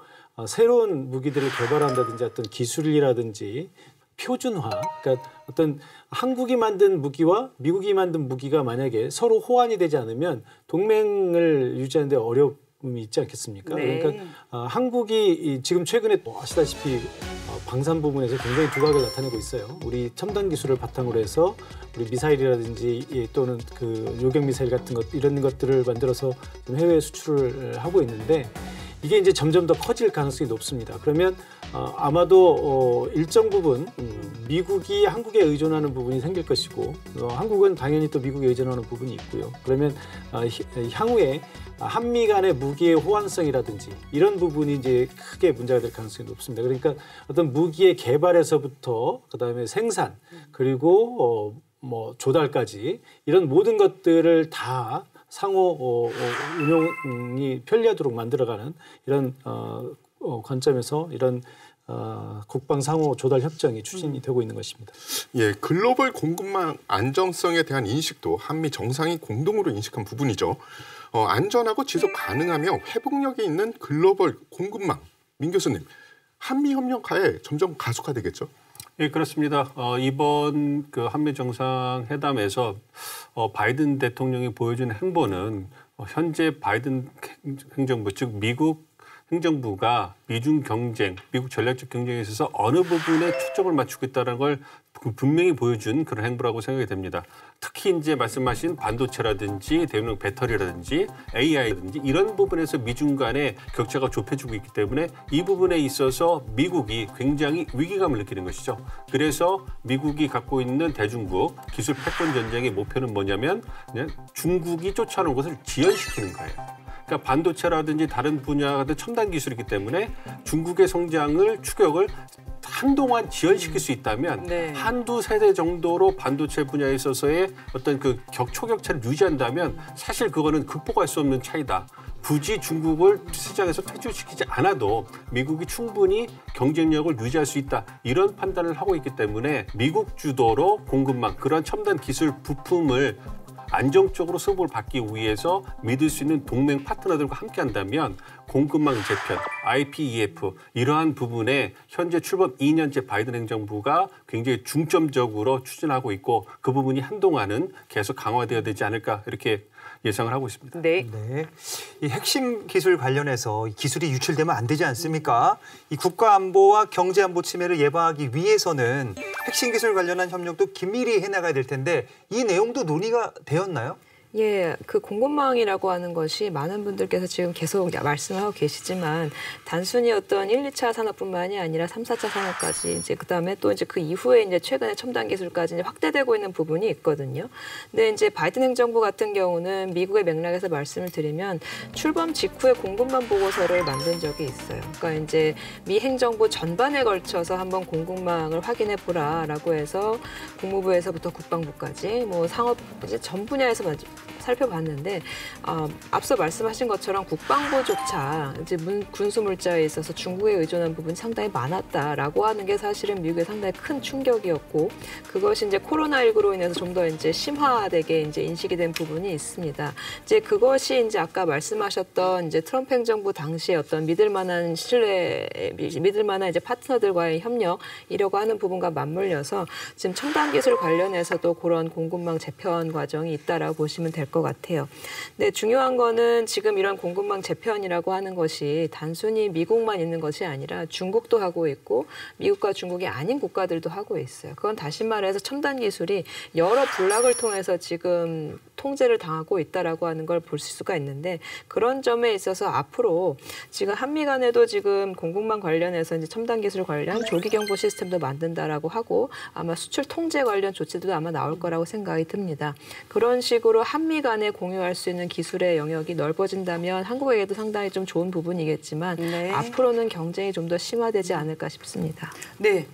새로운 무기들을 개발한다든지 어떤 기술이라든지 표준화, 그러니까 어떤 한국이 만든 무기와 미국이 만든 무기가 만약에 서로 호환이 되지 않으면 동맹을 유지하는 데 어려움이 있지 않겠습니까? 네. 그러니까 한국이 지금 최근에 아시다시피 방산 부분에서 굉장히 두각을 나타내고 있어요. 우리 첨단 기술을 바탕으로 해서 우리 미사일이라든지 또는 그 요격 미사일 같은 것 이런 것들을 만들어서 좀 해외 수출을 하고 있는데 이게 이제 점점 더 커질 가능성이 높습니다. 그러면 아마도 일정 부분 미국이 한국에 의존하는 부분이 생길 것이고 한국은 당연히 또 미국에 의존하는 부분이 있고요. 그러면 향후에 한미 간의 무기의 호환성이라든지 이런 부분이 이제 크게 문제가 될 가능성이 높습니다. 그러니까 어떤 무기의 개발에서부터 그다음에 생산 그리고 뭐 조달까지 이런 모든 것들을 다 상호 운용이 편리하도록 만들어가는 이런 관점에서 이런 국방 상호 조달 협정이 추진이 되고 있는 것입니다. 예, 글로벌 공급망 안정성에 대한 인식도 한미 정상이 공동으로 인식한 부분이죠. 안전하고 지속 가능하며 회복력이 있는 글로벌 공급망. 민 교수님, 한미 협력 하에 점점 가속화되겠죠? 예, 그렇습니다. 이번 그 한미 정상회담에서 바이든 대통령이 보여준 행보는 현재 바이든 행정부, 즉 미국 행정부가 미중 경쟁, 미국 전략적 경쟁에 있어서 어느 부분에 초점을 맞추고 있다는 걸 분명히 보여준 그런 행보라고 생각이 됩니다. 특히 이제 말씀하신 반도체라든지 대용량 배터리라든지 AI라든지 이런 부분에서 미중 간의 격차가 좁혀지고 있기 때문에 이 부분에 있어서 미국이 굉장히 위기감을 느끼는 것이죠. 그래서 미국이 갖고 있는 대중국 기술 패권 전쟁의 목표는 뭐냐면 그냥 중국이 쫓아오는 것을 지연시키는 거예요. 그러니까 반도체라든지 다른 분야 같은 첨단 기술이기 때문에 중국의 성장을 추격을 한동안 지연시킬 수 있다면 네. 한두 세대 정도로 반도체 분야에 있어서의 어떤 그 초격차를 유지한다면 사실 그거는 극복할 수 없는 차이다. 굳이 중국을 시장에서 퇴출시키지 않아도 미국이 충분히 경쟁력을 유지할 수 있다. 이런 판단을 하고 있기 때문에 미국 주도로 공급망, 그런 첨단 기술 부품을 안정적으로 수급을 받기 위해서 믿을 수 있는 동맹 파트너들과 함께한다면 공급망 재편, IPEF 이러한 부분에 현재 출범 2년째 바이든 행정부가 굉장히 중점적으로 추진하고 있고 그 부분이 한동안은 계속 강화되어야 되지 않을까 이렇게 예상을 하고 있습니다. 네. 네. 이 핵심 기술 관련해서 기술이 유출되면 안 되지 않습니까? 이 국가 안보와 경제 안보 침해를 예방하기 위해서는 핵심 기술 관련한 협력도 긴밀히 해나가야 될 텐데 이 내용도 논의가 되었나요? 예, 그 공급망이라고 하는 것이 많은 분들께서 지금 계속 말씀을 하고 계시지만 단순히 어떤 1, 2차 산업뿐만이 아니라 3, 4차 산업까지 이제 그다음에 또 이제 그 이후에 이제 최근에 첨단 기술까지 이제 확대되고 있는 부분이 있거든요. 근데 이제 바이든 행정부 같은 경우는 미국의 맥락에서 말씀을 드리면 출범 직후에 공급망 보고서를 만든 적이 있어요. 그러니까 이제 미 행정부 전반에 걸쳐서 한번 공급망을 확인해 보라라고 해서 국무부에서부터 국방부까지 뭐 상업 이제 전 분야에서 살펴봤는데 앞서 말씀하신 것처럼 국방부조차 이제 군수 물자에 있어서 중국에 의존한 부분이 상당히 많았다라고 하는 게 사실은 미국에 상당히 큰 충격이었고 그것이 이제 코로나19로 인해서 좀 더 이제 심화되게 이제 인식이 된 부분이 있습니다. 이제 그것이 이제 아까 말씀하셨던 이제 트럼프 행정부 당시에 어떤 믿을 만한 이제 파트너들과의 협력 이려고 하는 부분과 맞물려서 지금 첨단 기술 관련해서도 그런 공급망 재편 과정이 있다라고 보시면 될 것 같아요. 근데 중요한 거는 지금 이런 공급망 재편이라고 하는 것이 단순히 미국만 있는 것이 아니라 중국도 하고 있고 미국과 중국이 아닌 국가들도 하고 있어요. 그건 다시 말해서 첨단 기술이 여러 블록을 통해서 지금 통제를 당하고 있다라고 하는 걸 볼 수가 있는데 그런 점에 있어서 앞으로 지금 한미 간에도 지금 공급망 관련해서 이제 첨단 기술 관련 조기 경보 시스템도 만든다라고 하고 아마 수출 통제 관련 조치도 아마 나올 거라고 생각이 듭니다. 그런 식으로 한미 간에 공유할 수 있는 기술의 영역이 넓어진다면 한국에게도 상당히 좀 좋은 부분이겠지만 네. 앞으로는 경쟁이 좀 더 심화되지 않을까 싶습니다. 네.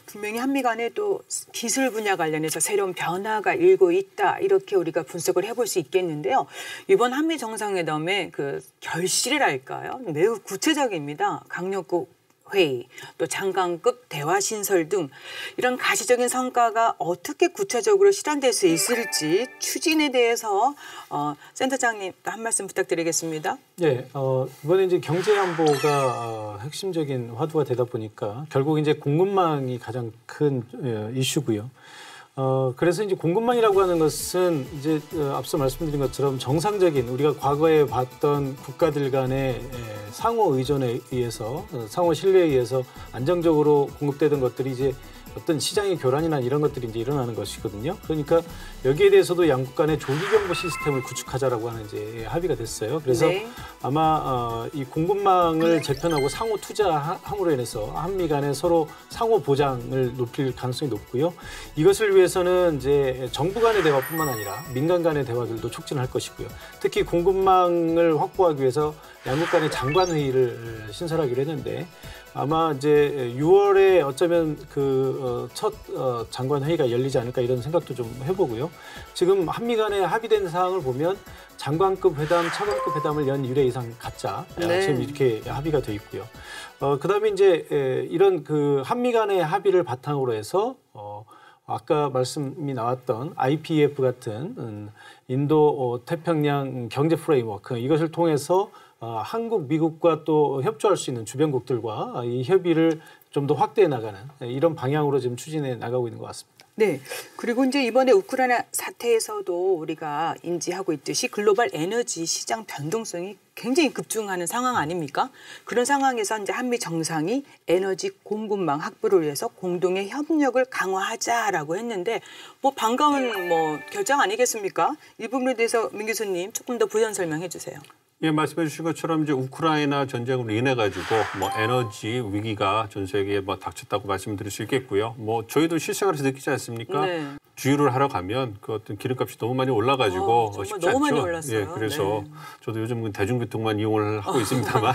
분명히 한미 간에 또 기술 분야 관련해서 새로운 변화가 일고 있다. 이렇게 우리가 분석을 해볼 수 있겠는데요. 이번 한미 정상회담의 그 결실이랄까요? 매우 구체적입니다. 강력국 회의, 또 장관급 대화 신설 등 이런 가시적인 성과가 어떻게 구체적으로 실현될 수 있을지 추진에 대해서 센터장님 한 말씀 부탁드리겠습니다. 네, 이번에 이제 경제 안보가 핵심적인 화두가 되다 보니까 결국 이제 공급망이 가장 큰 이슈고요. 그래서 이제 공급망이라고 하는 것은 이제 앞서 말씀드린 것처럼 정상적인 우리가 과거에 봤던 국가들 간의 상호 의존에 의해서 상호 신뢰에 의해서 안정적으로 공급되던 것들이 이제 어떤 시장의 교란이나 이런 것들이 이제 일어나는 것이거든요. 그러니까 여기에 대해서도 양국 간의 조기 경보 시스템을 구축하자라고 하는 이제 합의가 됐어요. 그래서 네. 아마 이 공급망을 재편하고 상호 투자함으로 인해서 한미 간에 서로 상호 보장을 높일 가능성이 높고요. 이것을 위해서는 이제 정부 간의 대화뿐만 아니라 민간 간의 대화들도 촉진할 것이고요. 특히 공급망을 확보하기 위해서 양국 간의 장관 회의를 신설하기로 했는데. 아마 이제 6월에 어쩌면 그 첫 장관 회의가 열리지 않을까 이런 생각도 좀 해보고요. 지금 한미 간에 합의된 사항을 보면 장관급 회담, 차관급 회담을 연 1회 이상 갖자. 네. 지금 이렇게 합의가 돼 있고요. 그다음에 이제 이런 그 한미 간의 합의를 바탕으로 해서 아까 말씀이 나왔던 IPEF 같은 인도 태평양 경제 프레임워크 이것을 통해서 한국, 미국과 또 협조할 수 있는 주변국들과 이 협의를 좀 더 확대해 나가는 이런 방향으로 지금 추진해 나가고 있는 것 같습니다. 네. 그리고 이제 이번에 우크라이나 사태에서도 우리가 인지하고 있듯이 글로벌 에너지 시장 변동성이 굉장히 급증하는 상황 아닙니까? 그런 상황에서 이제 한미 정상이 에너지 공급망 확보를 위해서 공동의 협력을 강화하자라고 했는데 뭐 반가운 결정 아니겠습니까? 이 부분에 대해서 민 교수님 조금 더 부연 설명해 주세요. 예, 말씀해 주신 것처럼 이제 우크라이나 전쟁으로 인해 가지고 에너지 위기가 전 세계에 닥쳤다고 말씀드릴 수 있겠고요. 저희도 실생활에서 느끼지 않습니까? 네. 주유를 하러 가면 그 어떤 기름값이 너무 많이 올라가지고 정말 쉽지 너무 않죠. 많이 올랐어요. 예, 그래서 네. 저도 요즘 대중교통만 이용을 하고 있습니다만,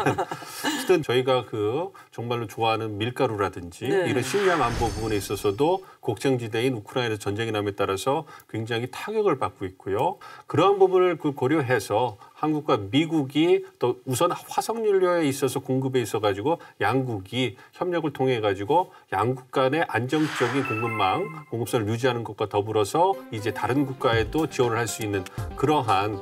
어쨌든 저희가 그 정말로 좋아하는 밀가루라든지 네. 이런 식량 안보 부분에 있어서도 곡생지대인 우크라이나 전쟁이 남에 따라서 굉장히 타격을 받고 있고요. 그러한 부분을 고려해서 한국과 미국이 또 우선 화석연료에 있어서 공급에 있어 가지고 양국이 협력을 통해 가지고 양국 간의 안정적인 공급선을 유지하는 것과 더불어서 이제 다른 국가에도 지원을 할 수 있는 그러한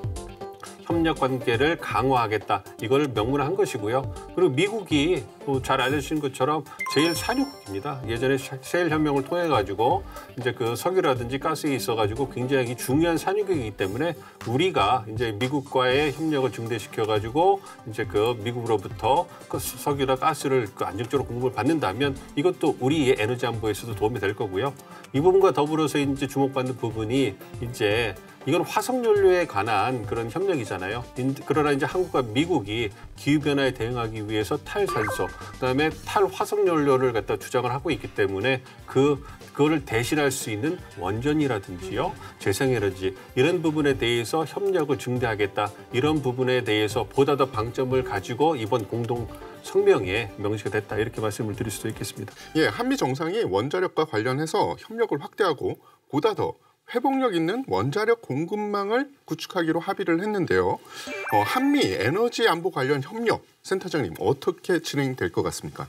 협력 관계를 강화하겠다. 이걸 명문화한 것이고요. 그리고 미국이 잘 알려주신 것처럼 제일 산유국입니다. 예전에 세일 협력을 통해 가지고 이제 그 석유라든지 가스에 있어 가지고 굉장히 중요한 산유국이기 때문에 우리가 이제 미국과의 협력을 증대시켜 가지고 이제 그 미국으로부터 그 석유나 가스를 안정적으로 공급을 받는다면 이것도 우리의 에너지 안보에서도 도움이 될 거고요. 이 부분과 더불어서 이제 주목받는 부분이 이제 이건 화석연료에 관한 그런 협력이잖아요. 그러나 이제 한국과 미국이 기후변화에 대응하기 위해서 탈산소, 그다음에 탈화석연료를 갖다 주장을 하고 있기 때문에 그거를 대신할 수 있는 원전이라든지요, 재생에너지 이런 부분에 대해서 협력을 증대하겠다. 이런 부분에 대해서 보다 더 방점을 가지고 이번 공동 성명에 명시가 됐다. 이렇게 말씀을 드릴 수도 있겠습니다. 예, 한미 정상이 원자력과 관련해서 협력을 확대하고 보다 더 회복력 있는 원자력 공급망을 구축하기로 합의를 했는데요. 한미 에너지 안보 관련 협력 센터장님 어떻게 진행될 것 같습니까?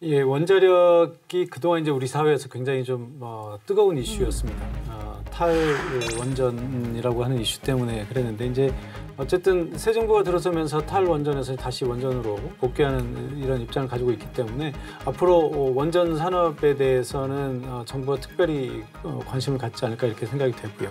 예, 원자력이 그동안 이제 우리 사회에서 굉장히 좀 뜨거운 이슈였습니다. 탈원전이라고 하는 이슈 때문에 그랬는데 이제 어쨌든 새 정부가 들어서면서 탈원전에서 다시 원전으로 복귀하는 이런 입장을 가지고 있기 때문에 앞으로 원전 산업에 대해서는 정부가 특별히 관심을 갖지 않을까 이렇게 생각이 되고요.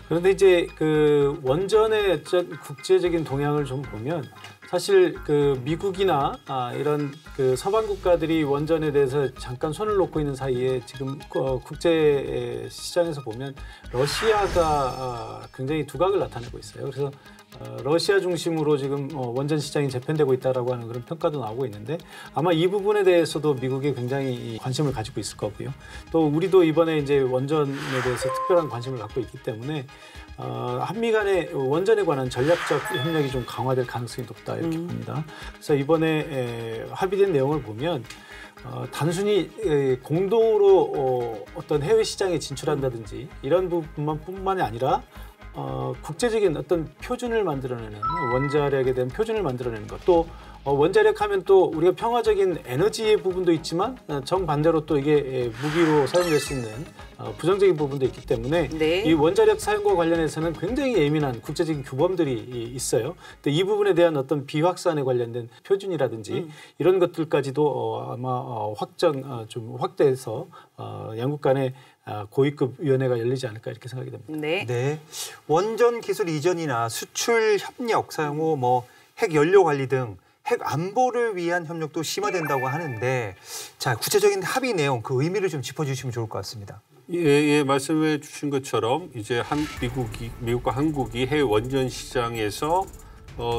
그런데 이제 그 원전의 국제적인 동향을 좀 보면 사실 그 미국이나 이런 그 서방 국가들이 원전에 대해서 잠깐 손을 놓고 있는 사이에 지금 국제 시장에서 보면 러시아가 굉장히 두각을 나타내고 있어요. 그래서 러시아 중심으로 지금 원전 시장이 재편되고 있다라고 하는 그런 평가도 나오고 있는데 아마 이 부분에 대해서도 미국이 굉장히 관심을 가지고 있을 거고요. 또 우리도 이번에 이제 원전에 대해서 특별한 관심을 갖고 있기 때문에 한미 간의 원전에 관한 전략적 협력이 좀 강화될 가능성이 높다 이렇게 봅니다. 그래서 이번에 합의된 내용을 보면 단순히 공동으로 어떤 해외 시장에 진출한다든지 이런 부분만이 아니라 국제적인 어떤 표준을 만들어내는 원자력에 대한 표준을 만들어내는 것 또 원자력 하면 또 우리가 평화적인 에너지의 부분도 있지만 정반대로 또 이게 무기로 사용될 수 있는 부정적인 부분도 있기 때문에 네. 이 원자력 사용과 관련해서는 굉장히 예민한 국제적인 규범들이 있어요. 근데 이 부분에 대한 어떤 비확산에 관련된 표준이라든지 이런 것들까지도 아마 좀 확대해서 양국 간의 고위급 위원회가 열리지 않을까 이렇게 생각이 됩니다. 네. 네. 원전 기술 이전이나 수출 협력, 사용 후 뭐 핵 연료 관리 등 핵 안보를 위한 협력도 심화된다고 하는데 자, 구체적인 합의 내용 그 의미를 좀 짚어주시면 좋을 것 같습니다. 예, 말씀해 주신 것처럼 이제 미국과 한국이 해외 원전 시장에서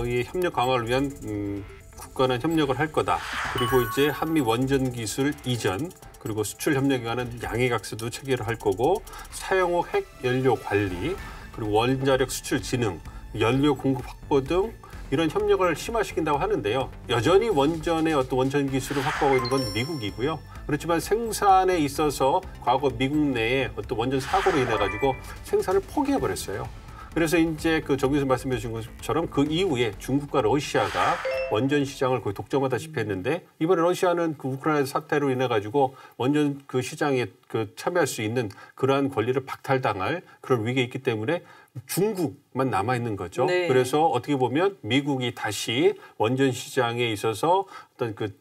이 협력 강화를 위한 국가는 협력을 할 거다. 그리고 이제 한미 원전 기술 이전 그리고 수출 협력에 관한 양해각서도 체결을 할 거고 사용 후 핵 연료 관리 그리고 원자력 수출 진흥, 연료 공급 확보 등 이런 협력을 심화시킨다고 하는데요. 여전히 원전의 어떤 원전 기술을 확보하고 있는 건 미국이고요. 그렇지만 생산에 있어서 과거 미국 내에 어떤 원전 사고로 인해 가지고 생산을 포기해 버렸어요. 그래서 이제 그 정 교수님 말씀해 주신 것처럼 그 이후에 중국과 러시아가 원전 시장을 거의 독점하다시피 했는데 이번에 러시아는 그 우크라이나 사태로 인해 가지고 원전 그 시장에 그 참여할 수 있는 그러한 권리를 박탈당할 그런 위기에 있기 때문에 중국만 남아 있는 거죠. 네. 그래서 어떻게 보면 미국이 다시 원전 시장에 있어서 어떤 그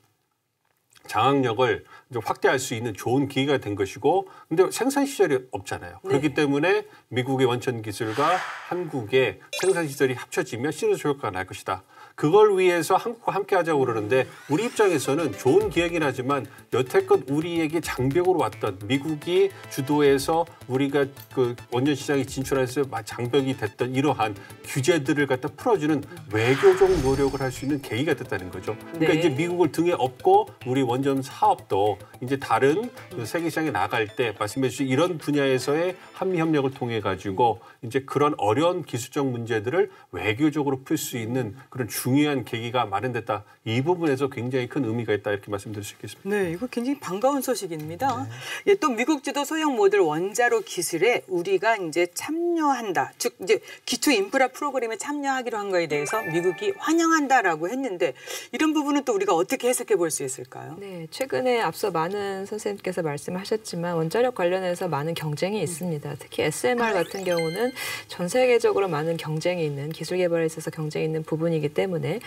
장악력을 이제 확대할 수 있는 좋은 기회가 된 것이고, 근데 생산 시설이 없잖아요. 네. 그렇기 때문에 미국의 원전 기술과 한국의 생산 시설이 합쳐지면 시너지 효과가 날 것이다. 그걸 위해서 한국과 함께 하자고 그러는데 우리 입장에서는 좋은 기회긴 하지만 여태껏 우리에게 장벽으로 왔던 미국이 주도해서 우리가 그 원전 시장에 진출해서 장벽이 됐던 이러한 규제들을 갖다 풀어주는 외교적 노력을 할 수 있는 계기가 됐다는 거죠. 그러니까 네. 이제 미국을 등에 업고 우리 원전 사업도 이제 다른 그 세계 시장에 나갈 때 말씀해 주신 이런 분야에서의 한미 협력을 통해 가지고 이제 그런 어려운 기술적 문제들을 외교적으로 풀 수 있는 그런 중요한 계기가 마련됐다. 이 부분에서 굉장히 큰 의미가 있다 이렇게 말씀드릴 수 있겠습니다. 네, 이거 굉장히 반가운 소식입니다. 예, 또 미국 주도 소형 모듈 원자로 기술에 우리가 이제 참여한다. 즉 이제 기초 인프라 프로그램에 참여하기로 한 거에 대해서 미국이 환영한다라고 했는데 이런 부분은 또 우리가 어떻게 해석해 볼 수 있을까요? 네, 최근에 앞서 많은 선생님께서 말씀하셨지만 원자력 관련해서 많은 경쟁이 있습니다. 특히 SMR 같은 경우는 전 세계적으로 많은 경쟁이 있는 기술 개발에 있어서 경쟁이 있는 부분이기 때문에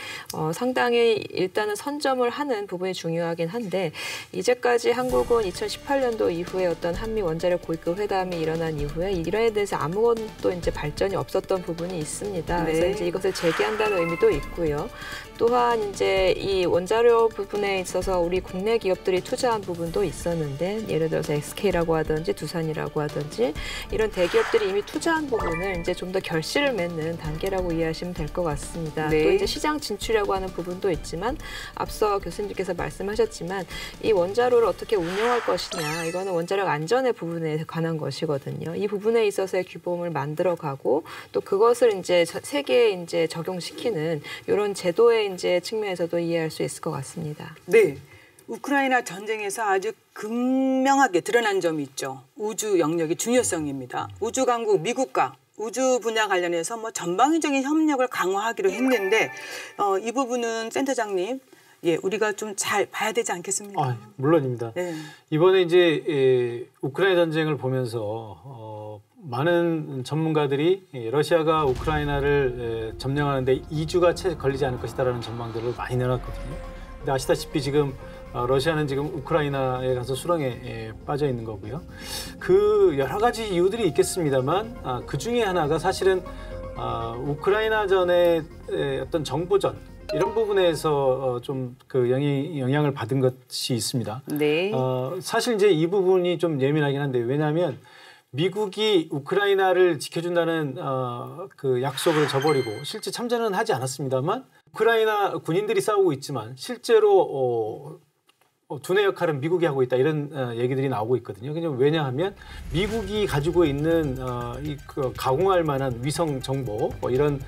상당히 일단은 선점을 하는 부분이 중요하긴 한데 이제까지 한국은 2018년도 이후에 어떤 한미 원자력 고위급 회담이 일어난 이후에 이러에 대해서 아무것도 이제 발전이 없었던 부분이 있습니다. 네. 그래서 이제 이것을 제기한다는 의미도 있고요. 또한 이제 이 원자료 부분에 있어서 우리 국내 기업들이 투자한 부분도 있었는데 예를 들어서 SK라고 하든지 두산이라고 하든지 이런 대기업들이 이미 투자한 부분을 이제 좀 더 결실을 맺는 단계라고 이해하시면 될 것 같습니다. 네. 또 이제 시장 진출이라고 하는 부분도 있지만 앞서 교수님께서 말씀하셨지만 이 원자로를 어떻게 운영할 것이냐 이거는 원자력 안전의 부분에 관한 것이거든요. 이 부분에 있어서의 규범을 만들어가고 또 그것을 이제 세계에 이제 적용시키는 이런 제도의 이제 측면에서도 이해할 수 있을 것 같습니다. 네. 우크라이나 전쟁에서 아주 극명하게 드러난 점이 있죠. 우주 영역의 중요성입니다. 우주 강국 미국과 우주 분야 관련해서 뭐 전방위적인 협력을 강화하기로 했는데 이 부분은 센터장님, 예, 우리가 좀 잘 봐야 되지 않겠습니까? 물론입니다. 네. 이번에 이제 우크라이나 전쟁을 보면서 많은 전문가들이 러시아가 우크라이나를 점령하는데 2주가 채 걸리지 않을 것이다라는 전망들을 많이 내놨거든요. 근데 아시다시피 지금 러시아는 지금 우크라이나에 가서 수렁에 빠져 있는 거고요. 그 여러 가지 이유들이 있겠습니다만 그 중에 하나가 사실은 우크라이나전의 어떤 정보전 이런 부분에서 좀 그 영향을 받은 것이 있습니다. 네. 사실 이제 이 부분이 좀 예민하긴 한데 왜냐하면 미국이 우크라이나를 지켜준다는 그 약속을 저버리고 실제 참전은 하지 않았습니다만 우크라이나 군인들이 싸우고 있지만 실제로 두뇌 역할은 미국이 하고 있다 이런 얘기들이 나오고 있거든요. 왜냐하면 미국이 가지고 있는 그 가공할 만한 위성 정보 이런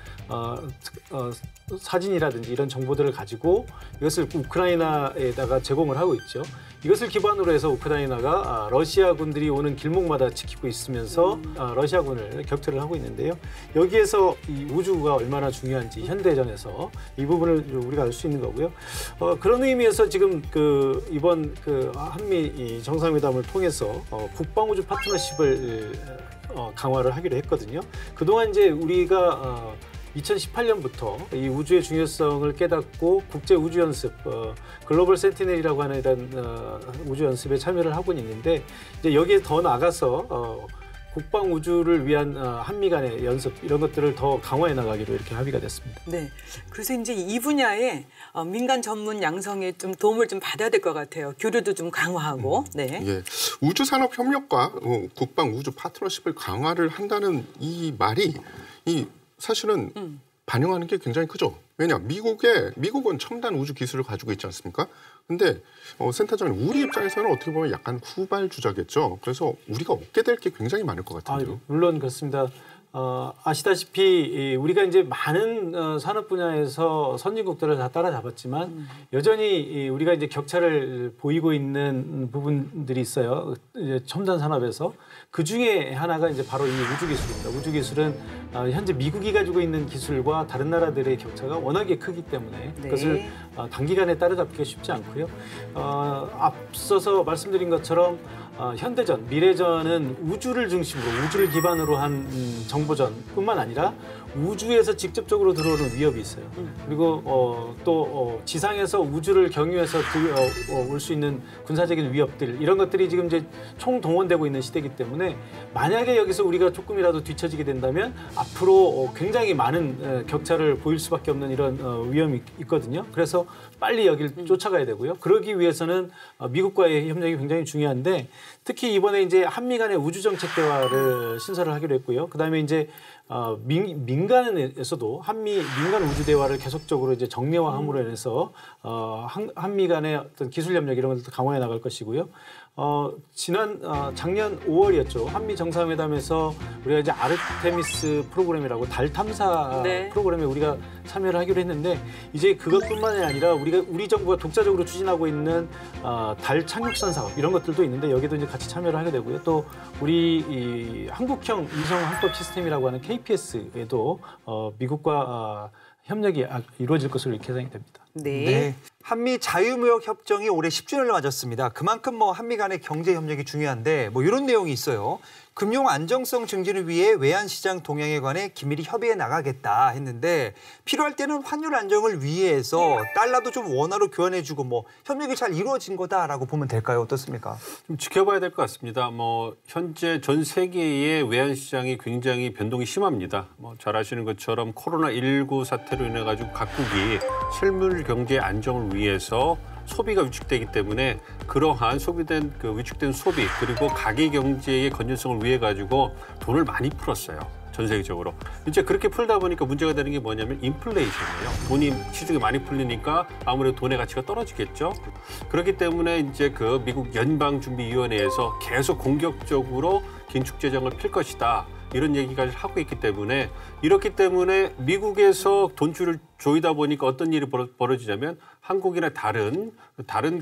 사진이라든지 이런 정보들을 가지고 이것을 우크라이나에다가 제공을 하고 있죠. 이것을 기반으로 해서 우크라이나가 러시아 군들이 오는 길목마다 지키고 있으면서 러시아군을 격퇴를 하고 있는데요. 여기에서 이 우주가 얼마나 중요한지 현대전에서 이 부분을 우리가 알 수 있는 거고요. 그런 의미에서 지금 그 이번 그 한미 정상회담을 통해서 국방우주 파트너십을 강화를 하기로 했거든요. 그동안 이제 우리가 2018년부터 이 우주의 중요성을 깨닫고 국제 우주 연습, 글로벌 센티넬이라고 하는 이런 우주 연습에 참여를 하고 있는데 이제 여기에 더 나가서 국방 우주를 위한 한미 간의 연습 이런 것들을 더 강화해 나가기로 이렇게 합의가 됐습니다. 네. 그래서 이제 이 분야에 민간 전문 양성에 좀 도움을 좀 받아야 될 것 같아요. 교류도 좀 강화하고. 네. 예. 우주 산업 협력과 국방 우주 파트너십을 강화를 한다는 이 말이 사실은 반영하는 게 굉장히 크죠. 왜냐, 미국은 첨단 우주 기술을 가지고 있지 않습니까? 근데 센터장님, 우리 입장에서는 어떻게 보면 약간 후발주자겠죠. 그래서 우리가 얻게 될 게 굉장히 많을 것 같은데요. 물론 그렇습니다. 아시다시피 우리가 이제 많은 산업 분야에서 선진국들을 다 따라잡았지만 여전히 우리가 이제 격차를 보이고 있는 부분들이 있어요. 이제 첨단 산업에서 그 중에 하나가 이제 바로 이 우주 기술입니다. 우주 기술은 현재 미국이 가지고 있는 기술과 다른 나라들의 격차가 워낙에 크기 때문에 네. 그것을 단기간에 따라잡기가 쉽지 않고요. 앞서서 말씀드린 것처럼 현대전, 미래전은 우주를 중심으로 우주를 기반으로 한 정보전뿐만 아니라 우주에서 직접적으로 들어오는 위협이 있어요. 그리고 또 지상에서 우주를 경유해서 올 수 있는 군사적인 위협들 이런 것들이 지금 이제 총동원되고 있는 시대이기 때문에 만약에 여기서 우리가 조금이라도 뒤처지게 된다면 앞으로 굉장히 많은 격차를 보일 수밖에 없는 이런 위험이 있거든요. 그래서 빨리 여기를 쫓아가야 되고요. 그러기 위해서는 미국과의 협력이 굉장히 중요한데 특히 이번에 이제 한미 간의 우주 정책 대화를 신설을 하기로 했고요. 그다음에 이제 민간에서도 한미 민간 우주 대화를 계속적으로 이제 정례화함으로 인해서 한미 간의 어떤 기술 협력 이런 것들도 강화해 나갈 것이고요. 작년 5월이었죠. 한미 정상회담에서 우리가 이제 아르테미스 프로그램이라고 달 탐사 네. 프로그램에 우리가 참여를 하기로 했는데 이제 그것뿐만이 아니라 우리 정부가 독자적으로 추진하고 있는 달 착륙선 사업 이런 것들도 있는데 여기도 이제 같이 참여를 하게 되고요. 또 우리 이 한국형 위성 항법 시스템이라고 하는 KPS에도 미국과 협력이 이루어질 것으로 이렇게 예상이 됩니다. 네. 한미 자유무역 협정이 올해 10주년을 맞았습니다. 그만큼 한미 간의 경제 협력이 중요한데 이런 내용이 있어요. 금융 안정성 증진을 위해 외환 시장 동향에 관해 긴밀히 협의해 나가겠다 했는데 필요할 때는 환율 안정을 위해서 달러도 좀 원화로 교환해주고 협력이 잘 이루어진 거다라고 보면 될까요? 어떻습니까? 좀 지켜봐야 될 것 같습니다. 현재 전 세계의 외환 시장이 굉장히 변동이 심합니다. 잘 아시는 것처럼 코로나19 사태로 인해 가지고 각국이 실물 경제 안정을 위해서 소비가 위축되기 때문에 그러한 소비된 위축된 소비 그리고 가계 경제의 건전성을 위해 가지고 돈을 많이 풀었어요. 전 세계적으로. 이제 그렇게 풀다 보니까 문제가 되는 게 뭐냐면 인플레이션이에요. 돈이 시중에 많이 풀리니까 아무래도 돈의 가치가 떨어지겠죠. 그렇기 때문에 이제 그 미국 연방준비위원회에서 계속 공격적으로 긴축 재정을 필 것이다. 이런 얘기까지 하고 있기 때문에 이렇기 때문에 미국에서 돈줄을 조이다 보니까 어떤 일이 벌어지냐면 한국이나 다른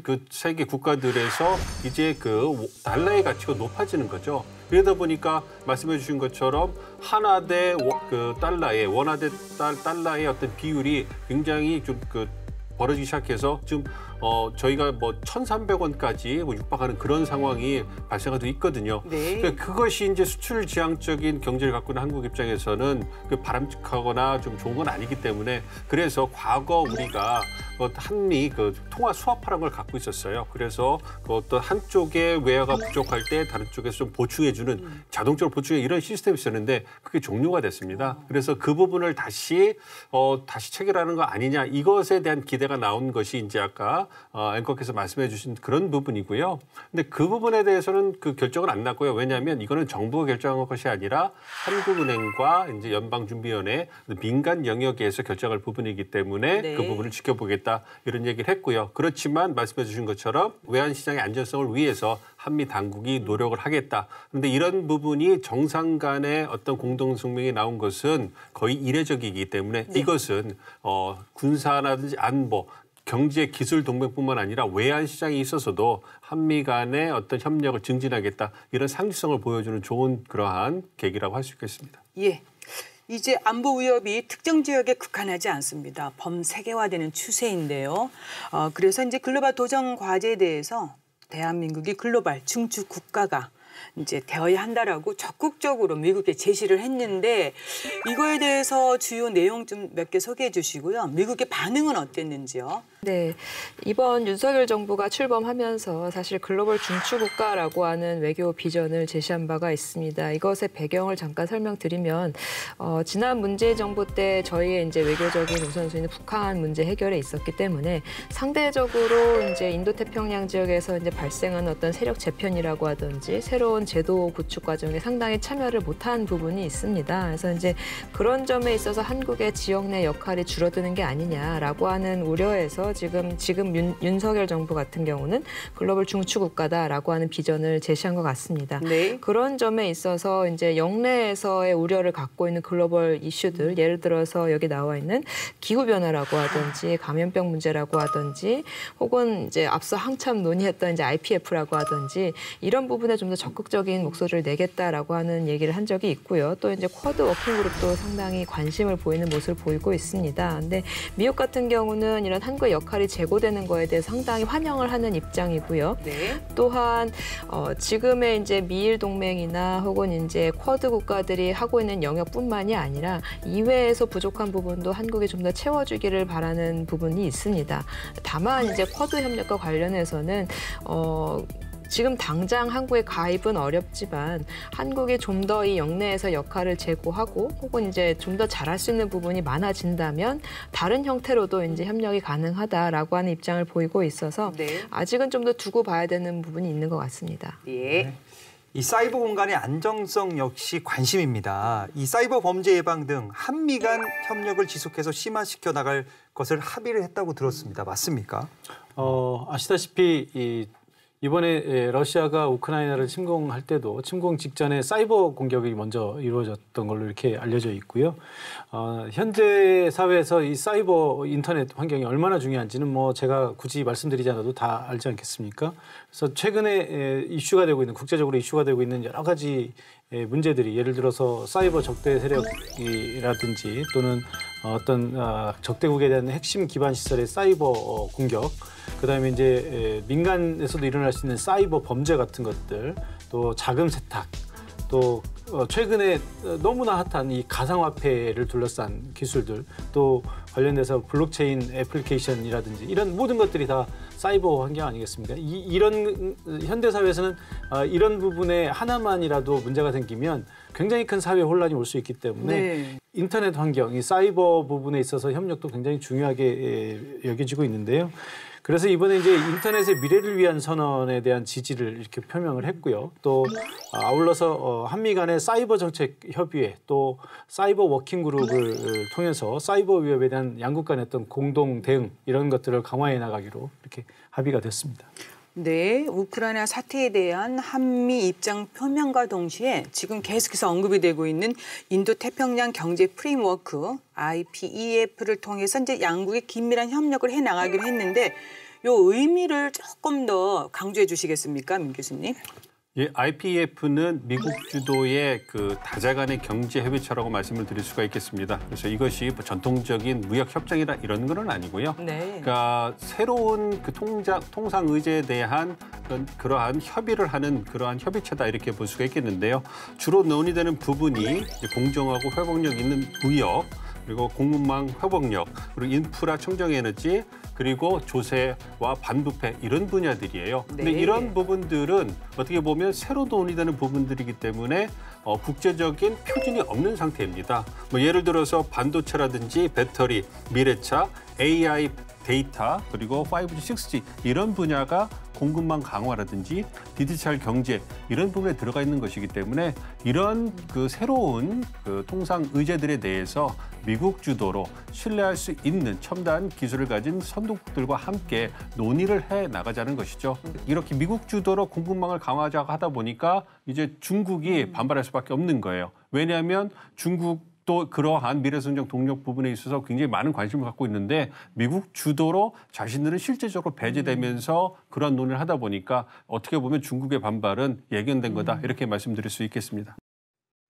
그 세계 국가들에서 이제 그 달러의 가치가 높아지는 거죠. 그러다 보니까 말씀해 주신 것처럼 한화 대 그 달러의 원화 대 달러의 어떤 비율이 굉장히 좀 벌어지기 시작해서 지금 저희가 뭐 1,300원까지 육박하는 그런 상황이 발생하고 있거든요. 네. 그러니까 그것이 이제 수출 지향적인 경제를 갖고 있는 한국 입장에서는 그 바람직하거나 좀 좋은 건 아니기 때문에 그래서 과거 우리가 한미 그 통화 수합하라는 걸 갖고 있었어요. 그래서 그 어떤 한쪽의 외화가 부족할 때 다른 쪽에서 좀 보충해주는 자동적으로 보충해 이런 시스템이 있었는데 그게 종료가 됐습니다. 그래서 그 부분을 다시 체결하는 거 아니냐 이것에 대한 기대가 나온 것이 이제 아까 앵커께서 말씀해주신 그런 부분이고요. 근데 그 부분에 대해서는 그 결정은 안 났고요. 왜냐하면 이거는 정부가 결정한 것이 아니라 한국은행과 이제 연방준비위원회 민간 영역에서 결정할 부분이기 때문에 네. 그 부분을 지켜보겠다. 이런 얘기를 했고요. 그렇지만 말씀해 주신 것처럼 외환시장의 안전성을 위해서 한미 당국이 노력을 하겠다. 그런데 이런 부분이 정상 간의 어떤 공동성명이 나온 것은 거의 이례적이기 때문에 네. 이것은 군사라든지 안보 경제 기술 동맹뿐만 아니라 외환 시장에 있어서도 한미 간의 어떤 협력을 증진하겠다. 이런 상징성을 보여주는 좋은 그러한 계기라고 할 수 있겠습니다. 예. 이제 안보 위협이 특정 지역에 국한하지 않습니다. 범세계화되는 추세인데요. 그래서 이제 글로벌 도전 과제에 대해서 대한민국이 글로벌 중추 국가가 이제 되어야 한다라고 적극적으로 미국에 제시를 했는데 이거에 대해서 주요 내용 좀 몇 개 소개해 주시고요. 미국의 반응은 어땠는지요? 네, 이번 윤석열 정부가 출범하면서 사실 글로벌 중추국가라고 하는 외교 비전을 제시한 바가 있습니다. 이것의 배경을 잠깐 설명드리면 지난 문재인 정부 때 저희의 이제 외교적인 우선순위는 북한 문제 해결에 있었기 때문에 상대적으로 이제 인도태평양 지역에서 이제 발생한 어떤 세력 재편이라고 하든지 새로운 제도 구축 과정에 상당히 참여를 못한 부분이 있습니다. 그래서 이제 그런 점에 있어서 한국의 지역 내 역할이 줄어드는 게 아니냐라고 하는 우려에서 지금 윤석열 정부 같은 경우는 글로벌 중추국가다라고 하는 비전을 제시한 것 같습니다. 네. 그런 점에 있어서 이제 영내에서의 우려를 갖고 있는 글로벌 이슈들, 예를 들어서 여기 나와 있는 기후 변화라고 하든지 감염병 문제라고 하든지 혹은 이제 앞서 한참 논의했던 이제 IPF라고 하든지 이런 부분에 좀 더 적극적인 목소리를 내겠다라고 하는 얘기를 한 적이 있고요. 또 이제 쿼드 워킹 그룹도 상당히 관심을 보이는 모습을 보이고 있습니다. 근데 미국 같은 경우는 이런 한국의 역할이 제고되는 거에 대해 상당히 환영을 하는 입장이고요. 네. 또한 지금의 이제 미일 동맹이나 혹은 이제 쿼드 국가들이 하고 있는 영역뿐만이 아니라 이외에서 부족한 부분도 한국이 좀 더 채워주기를 바라는 부분이 있습니다. 다만 이제 쿼드 협력과 관련해서는 지금 당장 한국의 가입은 어렵지만 한국이 좀 더 이 영내에서 역할을 제고하고 혹은 이제 좀 더 잘할 수 있는 부분이 많아진다면 다른 형태로도 이제 협력이 가능하다라고 하는 입장을 보이고 있어서 네. 아직은 좀 더 두고 봐야 되는 부분이 있는 것 같습니다. 예. 이 사이버 공간의 안정성 역시 관심입니다. 이 사이버 범죄 예방 등 한미 간 협력을 지속해서 심화시켜 나갈 것을 합의를 했다고 들었습니다. 맞습니까? 아시다시피 이번에 러시아가 우크라이나를 침공할 때도 침공 직전에 사이버 공격이 먼저 이루어졌던 걸로 이렇게 알려져 있고요. 현재 사회에서 이 사이버 인터넷 환경이 얼마나 중요한지는 뭐 제가 굳이 말씀드리지 않아도 다 알지 않겠습니까? 그래서 최근에 이슈가 되고 있는 국제적으로 이슈가 되고 있는 여러 가지 문제들이 예를 들어서 사이버 적대 세력이라든지 또는 어떤 적대국에 대한 핵심 기반 시설의 사이버 공격, 그다음에 이제 민간에서도 일어날 수 있는 사이버 범죄 같은 것들, 또 자금 세탁, 또 최근에 너무나 핫한 이 가상화폐를 둘러싼 기술들, 또 관련돼서 블록체인 애플리케이션이라든지 이런 모든 것들이 다 사이버 환경 아니겠습니까? 이런 현대 사회에서는 이런 부분에 하나만이라도 문제가 생기면 굉장히 큰 사회 혼란이 올 수 있기 때문에 네. 인터넷 환경, 이 사이버 부분에 있어서 협력도 굉장히 중요하게 여겨지고 있는데요. 그래서 이번에 이제 인터넷의 미래를 위한 선언에 대한 지지를 이렇게 표명을 했고요. 또 아울러서 한미 간의 사이버 정책 협의회 또 사이버 워킹 그룹을 통해서 사이버 위협에 대한 양국 간의 어떤 공동 대응 이런 것들을 강화해 나가기로 이렇게 합의가 됐습니다. 네, 우크라이나 사태에 대한 한미 입장 표명과 동시에 지금 계속해서 언급이 되고 있는 인도태평양 경제 프레임워크 IPEF를 통해서 이제 양국의 긴밀한 협력을 해 나가기로 했는데 요 의미를 조금 더 강조해 주시겠습니까, 민 교수님? 예, IPEF는 미국 주도의 그 다자간의 경제 협의체라고 말씀을 드릴 수가 있겠습니다. 그래서 이것이 뭐 전통적인 무역 협정이라 이런 건 아니고요. 네. 그러니까 새로운 그 통상 의제에 대한 그러한 협의를 하는 그러한 협의체다 이렇게 볼 수가 있겠는데요. 주로 논의되는 부분이 이제 공정하고 회복력 있는 무역, 그리고 공급망 회복력, 그리고 인프라 청정에너지, 그리고 조세와 반부패 이런 분야들이에요. 근데 네. 이런 부분들은 어떻게 보면 새로 논의되는 부분들이기 때문에 국제적인 표준이 없는 상태입니다. 뭐 예를 들어서 반도체라든지 배터리, 미래차, AI 데이터, 그리고 5G, 6G 이런 분야가 공급망 강화라든지 디지털 경제 이런 부분에 들어가 있는 것이기 때문에 이런 그 새로운 그 통상 의제들에 대해서 미국 주도로 신뢰할 수 있는 첨단 기술을 가진 선도국들과 함께 논의를 해 나가자는 것이죠. 이렇게 미국 주도로 공급망을 강화하자고 하다 보니까 이제 중국이 반발할 수밖에 없는 거예요. 왜냐하면 중국도 그러한 미래성장 동력 부분에 있어서 굉장히 많은 관심을 갖고 있는데 미국 주도로 자신들은 실제적으로 배제되면서 그런 논의를 하다 보니까 어떻게 보면 중국의 반발은 예견된 거다 이렇게 말씀드릴 수 있겠습니다.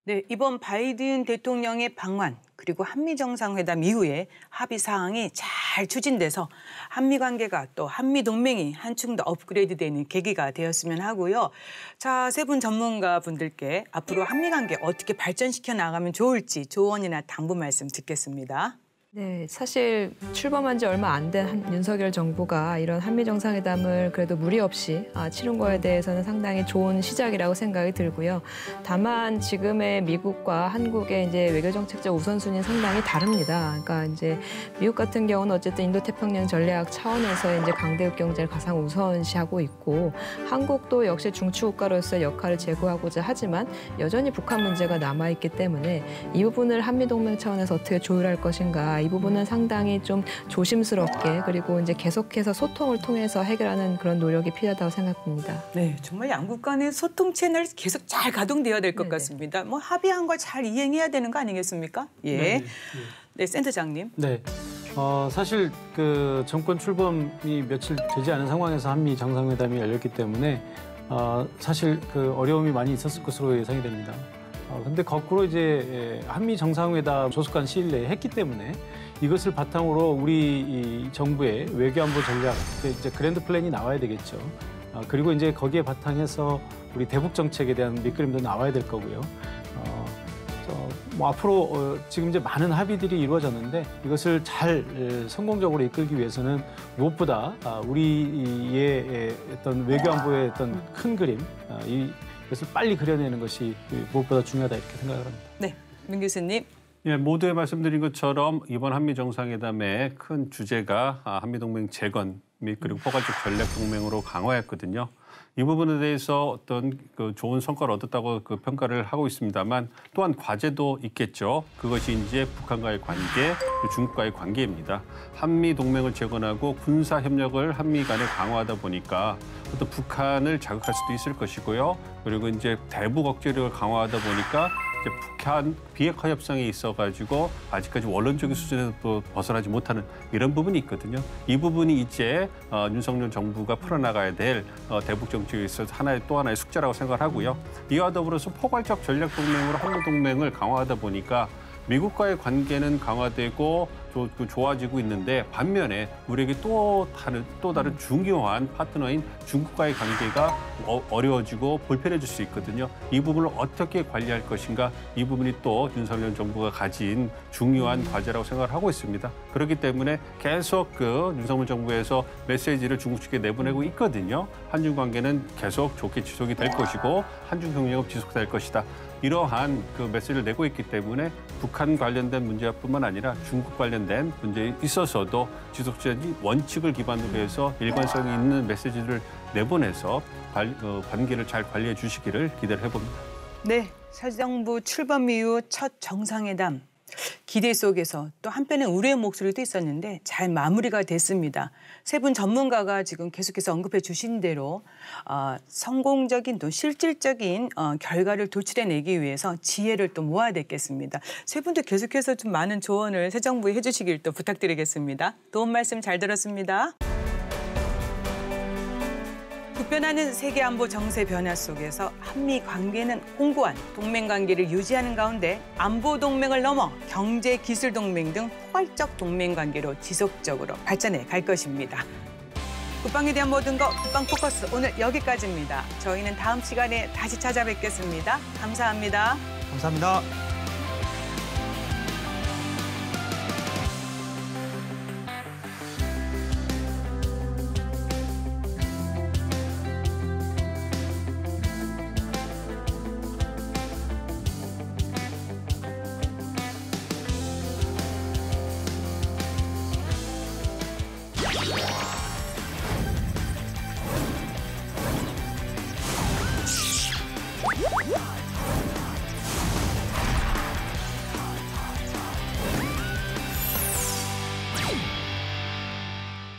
네, 이번 바이든 대통령의 방한 그리고 한미 정상회담 이후에 합의 사항이 잘 추진돼서 한미 관계가 또 한미 동맹이 한층 더 업그레이드되는 계기가 되었으면 하고요. 자, 세 분 전문가 분들께 앞으로 한미 관계 어떻게 발전시켜 나가면 좋을지 조언이나 당부 말씀 듣겠습니다. 네, 사실 출범한 지 얼마 안 된 윤석열 정부가 이런 한미 정상회담을 그래도 무리 없이 치른 거에 대해서는 상당히 좋은 시작이라고 생각이 들고요. 다만 지금의 미국과 한국의 이제 외교 정책적 우선순위는 상당히 다릅니다. 그러니까 이제 미국 같은 경우는 어쨌든 인도 태평양 전략 차원에서 이제 강대국 경제를 가장 우선시하고 있고 한국도 역시 중추 국가로서의 역할을 제고하고자 하지만 여전히 북한 문제가 남아 있기 때문에 이 부분을 한미 동맹 차원에서 어떻게 조율할 것인가. 이 부분은 상당히 좀 조심스럽게 그리고 이제 계속해서 소통을 통해서 해결하는 그런 노력이 필요하다고 생각합니다. 네, 정말 양국 간의 소통 채널 계속 잘 가동되어야 될 것 네네. 같습니다. 뭐 합의한 걸 잘 이행해야 되는 거 아니겠습니까? 예. 네, 센터장님. 네. 사실 그 정권 출범이 며칠 되지 않은 상황에서 한미 정상회담이 열렸기 때문에 사실 그 어려움이 많이 있었을 것으로 예상이 됩니다. 근데 거꾸로 이제 한미 정상회담 조속한 시일 내에 했기 때문에 이것을 바탕으로 우리 이 정부의 외교안보 전략, 이제 그랜드 플랜이 나와야 되겠죠. 그리고 이제 거기에 바탕해서 우리 대북 정책에 대한 밑그림도 나와야 될 거고요. 뭐 앞으로 지금 이제 많은 합의들이 이루어졌는데 이것을 잘 성공적으로 이끌기 위해서는 무엇보다 우리의 어떤 외교안보의 어떤 큰 그림, 이것을 빨리 그려내는 것이 무엇보다 중요하다 이렇게 생각을 합니다. 네, 민 교수님. 예, 모두에 말씀드린 것처럼 이번 한미 정상회담의 큰 주제가 한미 동맹 재건 및 그리고 포괄적 전략 동맹으로 강화했거든요. 이 부분에 대해서 어떤 그 좋은 성과를 얻었다고 그 평가를 하고 있습니다만 또한 과제도 있겠죠. 그것이 이제 북한과의 관계, 중국과의 관계입니다. 한미 동맹을 재건하고 군사 협력을 한미 간에 강화하다 보니까 또 북한을 자극할 수도 있을 것이고요. 그리고 이제 대북 억제력을 강화하다 보니까 이제 북한 비핵화 협상에 있어가지고 아직까지 원론적인 수준에서 또 벗어나지 못하는 이런 부분이 있거든요. 이 부분이 이제 윤석열 정부가 풀어나가야 될 대북 정책에 있어서 또 하나의 숙제라고 생각을 하고요. 이와 더불어서 포괄적 전략 동맹으로 한미 동맹을 강화하다 보니까 미국과의 관계는 강화되고 좋아지고 있는데 반면에 우리에게 또 다른 중요한 파트너인 중국과의 관계가 어려워지고 불편해질 수 있거든요. 이 부분을 어떻게 관리할 것인가, 이 부분이 또 윤석열 정부가 가진 중요한 과제라고 생각을 하고 있습니다. 그렇기 때문에 계속 그 윤석열 정부에서 메시지를 중국 측에 내보내고 있거든요. 한중 관계는 계속 좋게 지속이 될 것이고 한중 협력은 지속될 것이다. 이러한 그 메시지를 내고 있기 때문에 북한 관련된 문제뿐만 아니라 중국 관련된 문제에 있어서도 지속적인 원칙을 기반으로 해서 일관성이 있는 메시지를 내보내서 관계를 잘 관리해 주시기를 기대를 해봅니다. 네, 새 정부 출범 이후 첫 정상회담. 기대 속에서 또 한편에 우려의 목소리도 있었는데 잘 마무리가 됐습니다. 세 분 전문가가 지금 계속해서 언급해 주신 대로 성공적인 또 실질적인 결과를 도출해내기 위해서 지혜를 또 모아야 되겠습니다. 세 분도 계속해서 좀 많은 조언을 새 정부에 해주시길 또 부탁드리겠습니다. 도움 말씀 잘 들었습니다. 급변하는 세계 안보 정세 변화 속에서 한미 관계는 공고한 동맹 관계를 유지하는 가운데 안보 동맹을 넘어 경제 기술 동맹 등 포괄적 동맹 관계로 지속적으로 발전해 갈 것입니다. 국방에 대한 모든 것 국방 포커스 오늘 여기까지입니다. 저희는 다음 시간에 다시 찾아뵙겠습니다. 감사합니다. 감사합니다.